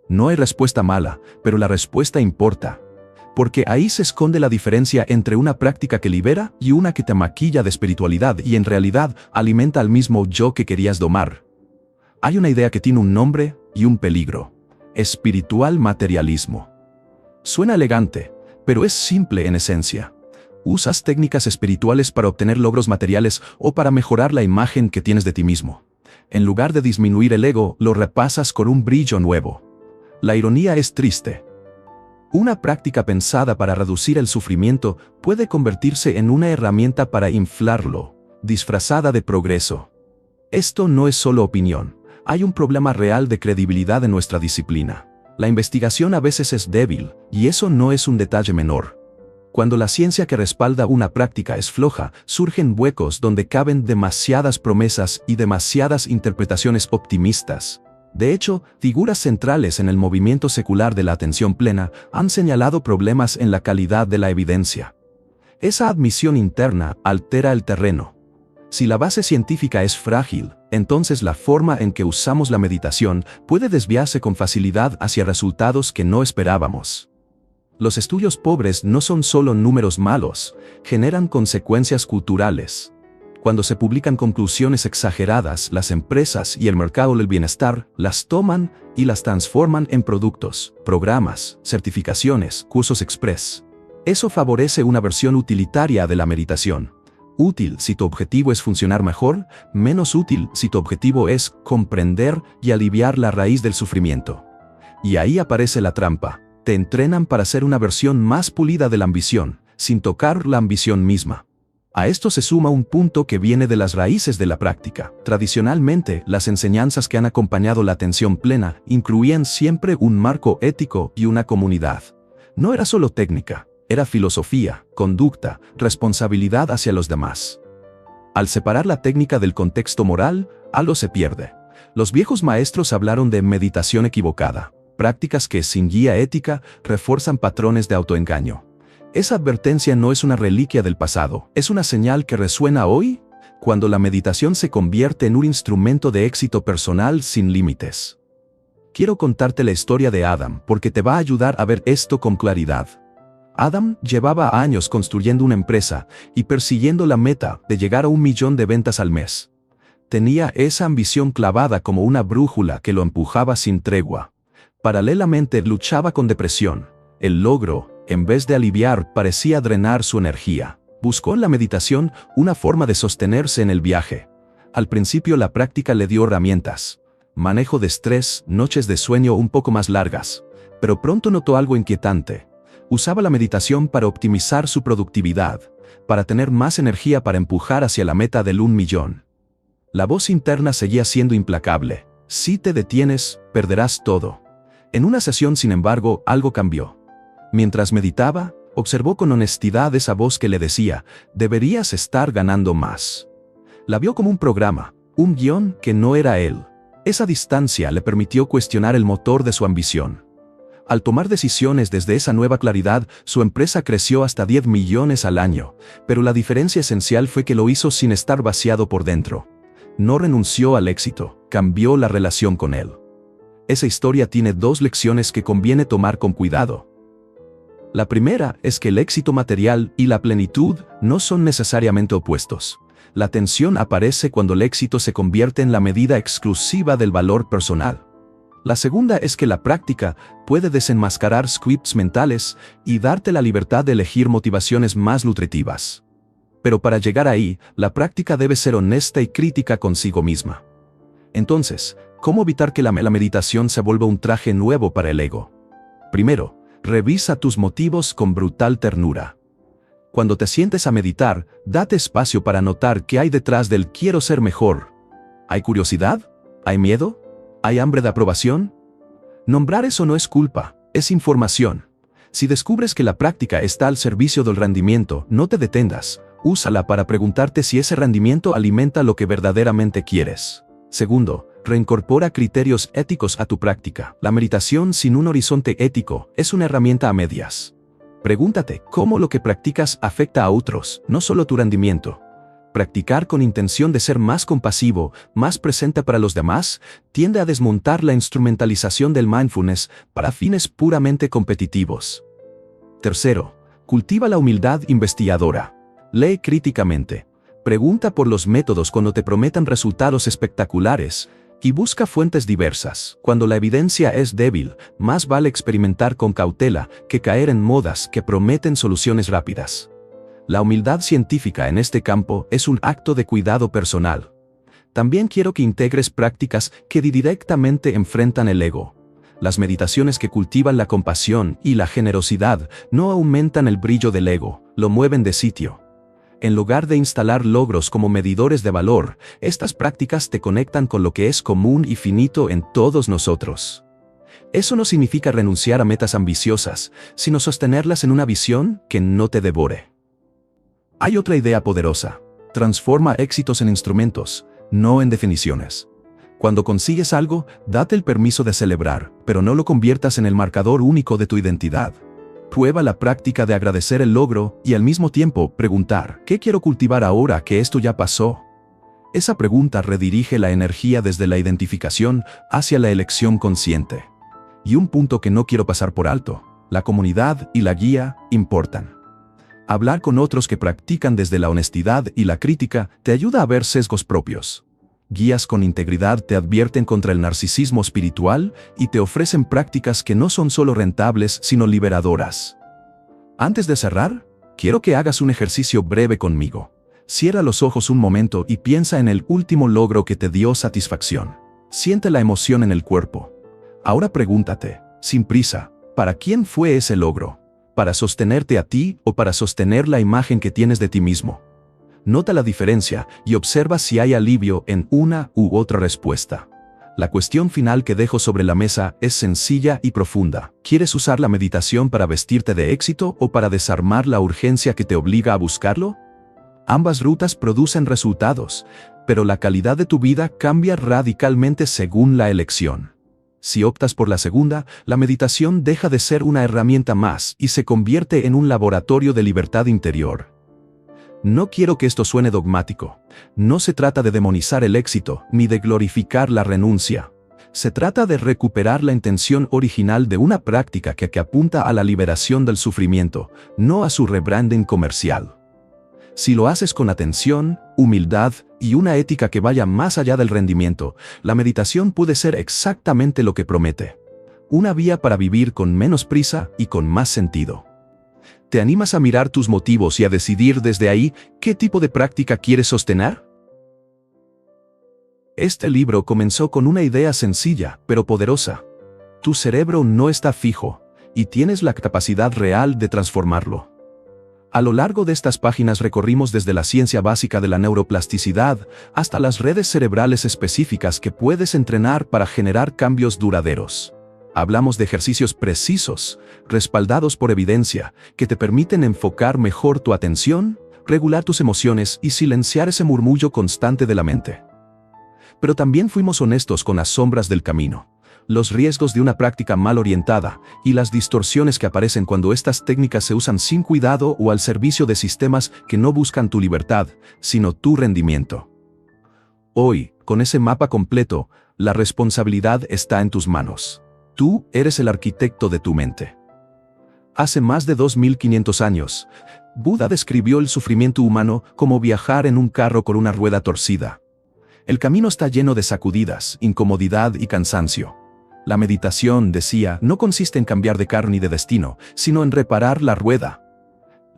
No hay respuesta mala, pero la respuesta importa. Porque ahí se esconde la diferencia entre una práctica que libera y una que te maquilla de espiritualidad y en realidad alimenta al mismo yo que querías domar. Hay una idea que tiene un nombre y un peligro: espiritual materialismo. Suena elegante, pero es simple en esencia. Usas técnicas espirituales para obtener logros materiales o para mejorar la imagen que tienes de ti mismo. En lugar de disminuir el ego, lo repasas con un brillo nuevo. La ironía es triste. Una práctica pensada para reducir el sufrimiento puede convertirse en una herramienta para inflarlo, disfrazada de progreso. Esto no es solo opinión. Hay un problema real de credibilidad en nuestra disciplina. La investigación a veces es débil, y eso no es un detalle menor. Cuando la ciencia que respalda una práctica es floja, surgen huecos donde caben demasiadas promesas y demasiadas interpretaciones optimistas. De hecho, figuras centrales en el movimiento secular de la atención plena han señalado problemas en la calidad de la evidencia. Esa admisión interna altera el terreno. Si la base científica es frágil, entonces la forma en que usamos la meditación puede desviarse con facilidad hacia resultados que no esperábamos. Los estudios pobres no son solo números malos, generan consecuencias culturales. Cuando se publican conclusiones exageradas, las empresas y el mercado del bienestar las toman y las transforman en productos, programas, certificaciones, cursos express. Eso favorece una versión utilitaria de la meditación. Útil si tu objetivo es funcionar mejor, menos útil si tu objetivo es comprender y aliviar la raíz del sufrimiento. Y ahí aparece la trampa. Te entrenan para ser una versión más pulida de la ambición, sin tocar la ambición misma. A esto se suma un punto que viene de las raíces de la práctica. Tradicionalmente, las enseñanzas que han acompañado la atención plena incluían siempre un marco ético y una comunidad. No era solo técnica, era filosofía, conducta, responsabilidad hacia los demás. Al separar la técnica del contexto moral, algo se pierde. Los viejos maestros hablaron de meditación equivocada, prácticas que, sin guía ética, refuerzan patrones de autoengaño. Esa advertencia no es una reliquia del pasado, es una señal que resuena hoy, cuando la meditación se convierte en un instrumento de éxito personal sin límites. Quiero contarte la historia de Adam porque te va a ayudar a ver esto con claridad. Adam llevaba años construyendo una empresa y persiguiendo la meta de llegar a 1 millón de ventas al mes. Tenía esa ambición clavada como una brújula que lo empujaba sin tregua. Paralelamente luchaba con depresión. El logro, en vez de aliviar, parecía drenar su energía. Buscó en la meditación una forma de sostenerse en el viaje. Al principio la práctica le dio herramientas. Manejo de estrés, noches de sueño un poco más largas. Pero pronto notó algo inquietante. Usaba la meditación para optimizar su productividad, para tener más energía para empujar hacia la meta del 1 millón. La voz interna seguía siendo implacable. Si te detienes, perderás todo. En una sesión, sin embargo, algo cambió. Mientras meditaba, observó con honestidad esa voz que le decía: deberías estar ganando más. La vio como un programa, un guión que no era él. Esa distancia le permitió cuestionar el motor de su ambición. Al tomar decisiones desde esa nueva claridad, su empresa creció hasta 10 millones al año, pero la diferencia esencial fue que lo hizo sin estar vaciado por dentro. No renunció al éxito, cambió la relación con él. Esa historia tiene 2 lecciones que conviene tomar con cuidado. La primera es que el éxito material y la plenitud no son necesariamente opuestos. La tensión aparece cuando el éxito se convierte en la medida exclusiva del valor personal. La segunda es que la práctica puede desenmascarar scripts mentales y darte la libertad de elegir motivaciones más nutritivas. Pero para llegar ahí, la práctica debe ser honesta y crítica consigo misma. Entonces, ¿cómo evitar que la meditación se vuelva un traje nuevo para el ego? Primero, revisa tus motivos con brutal ternura. Cuando te sientes a meditar, date espacio para notar qué hay detrás del quiero ser mejor, ¿Hay curiosidad? ¿Hay miedo? ¿Hay hambre de aprobación? Nombrar eso no es culpa, es información. Si descubres que la práctica está al servicio del rendimiento, no te detengas. Úsala para preguntarte si ese rendimiento alimenta lo que verdaderamente quieres. Segundo, reincorpora criterios éticos a tu práctica. La meditación sin un horizonte ético es una herramienta a medias. Pregúntate cómo lo que practicas afecta a otros, no solo tu rendimiento. Practicar con intención de ser más compasivo, más presente para los demás, tiende a desmontar la instrumentalización del mindfulness para fines puramente competitivos. Tercero, cultiva la humildad investigadora. Lee críticamente. Pregunta por los métodos cuando te prometan resultados espectaculares y busca fuentes diversas. Cuando la evidencia es débil, más vale experimentar con cautela que caer en modas que prometen soluciones rápidas. La humildad científica en este campo es un acto de cuidado personal. También quiero que integres prácticas que directamente enfrentan el ego. Las meditaciones que cultivan la compasión y la generosidad no aumentan el brillo del ego, lo mueven de sitio. En lugar de instalar logros como medidores de valor, estas prácticas te conectan con lo que es común y finito en todos nosotros. Eso no significa renunciar a metas ambiciosas, sino sostenerlas en una visión que no te devore. Hay otra idea poderosa. Transforma éxitos en instrumentos, no en definiciones. Cuando consigues algo, date el permiso de celebrar, pero no lo conviertas en el marcador único de tu identidad. Prueba la práctica de agradecer el logro y al mismo tiempo preguntar, ¿qué quiero cultivar ahora que esto ya pasó? Esa pregunta redirige la energía desde la identificación hacia la elección consciente. Y un punto que no quiero pasar por alto, la comunidad y la guía importan. Hablar con otros que practican desde la honestidad y la crítica te ayuda a ver sesgos propios. Guías con integridad te advierten contra el narcisismo espiritual y te ofrecen prácticas que no son solo rentables, sino liberadoras. Antes de cerrar, quiero que hagas un ejercicio breve conmigo. Cierra los ojos un momento y piensa en el último logro que te dio satisfacción. Siente la emoción en el cuerpo. Ahora pregúntate, sin prisa, ¿para quién fue ese logro? ¿Para sostenerte a ti o para sostener la imagen que tienes de ti mismo? Nota la diferencia y observa si hay alivio en una u otra respuesta. La cuestión final que dejo sobre la mesa es sencilla y profunda. ¿Quieres usar la meditación para vestirte de éxito o para desarmar la urgencia que te obliga a buscarlo? Ambas rutas producen resultados, pero la calidad de tu vida cambia radicalmente según la elección. Si optas por la segunda, la meditación deja de ser una herramienta más y se convierte en un laboratorio de libertad interior. No quiero que esto suene dogmático. No se trata de demonizar el éxito, ni de glorificar la renuncia. Se trata de recuperar la intención original de una práctica que apunta a la liberación del sufrimiento, no a su rebranding comercial. Si lo haces con atención, humildad y una ética que vaya más allá del rendimiento, la meditación puede ser exactamente lo que promete. Una vía para vivir con menos prisa y con más sentido. ¿Te animas a mirar tus motivos y a decidir desde ahí qué tipo de práctica quieres sostener? Este libro comenzó con una idea sencilla, pero poderosa. Tu cerebro no está fijo, y tienes la capacidad real de transformarlo. A lo largo de estas páginas recorrimos desde la ciencia básica de la neuroplasticidad hasta las redes cerebrales específicas que puedes entrenar para generar cambios duraderos. Hablamos de ejercicios precisos, respaldados por evidencia, que te permiten enfocar mejor tu atención, regular tus emociones y silenciar ese murmullo constante de la mente. Pero también fuimos honestos con las sombras del camino. Los riesgos de una práctica mal orientada y las distorsiones que aparecen cuando estas técnicas se usan sin cuidado o al servicio de sistemas que no buscan tu libertad, sino tu rendimiento. Hoy, con ese mapa completo, la responsabilidad está en tus manos. Tú eres el arquitecto de tu mente. Hace más de 2500 años, Buda describió el sufrimiento humano como viajar en un carro con una rueda torcida. El camino está lleno de sacudidas, incomodidad y cansancio. La meditación, decía, no consiste en cambiar de carro ni de destino, sino en reparar la rueda.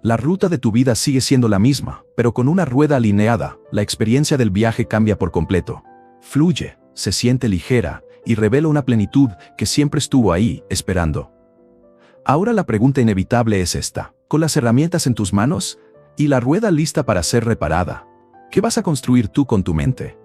La ruta de tu vida sigue siendo la misma, pero con una rueda alineada, la experiencia del viaje cambia por completo. Fluye, se siente ligera y revela una plenitud que siempre estuvo ahí, esperando. Ahora la pregunta inevitable es esta: con las herramientas en tus manos y la rueda lista para ser reparada, ¿qué vas a construir tú con tu mente?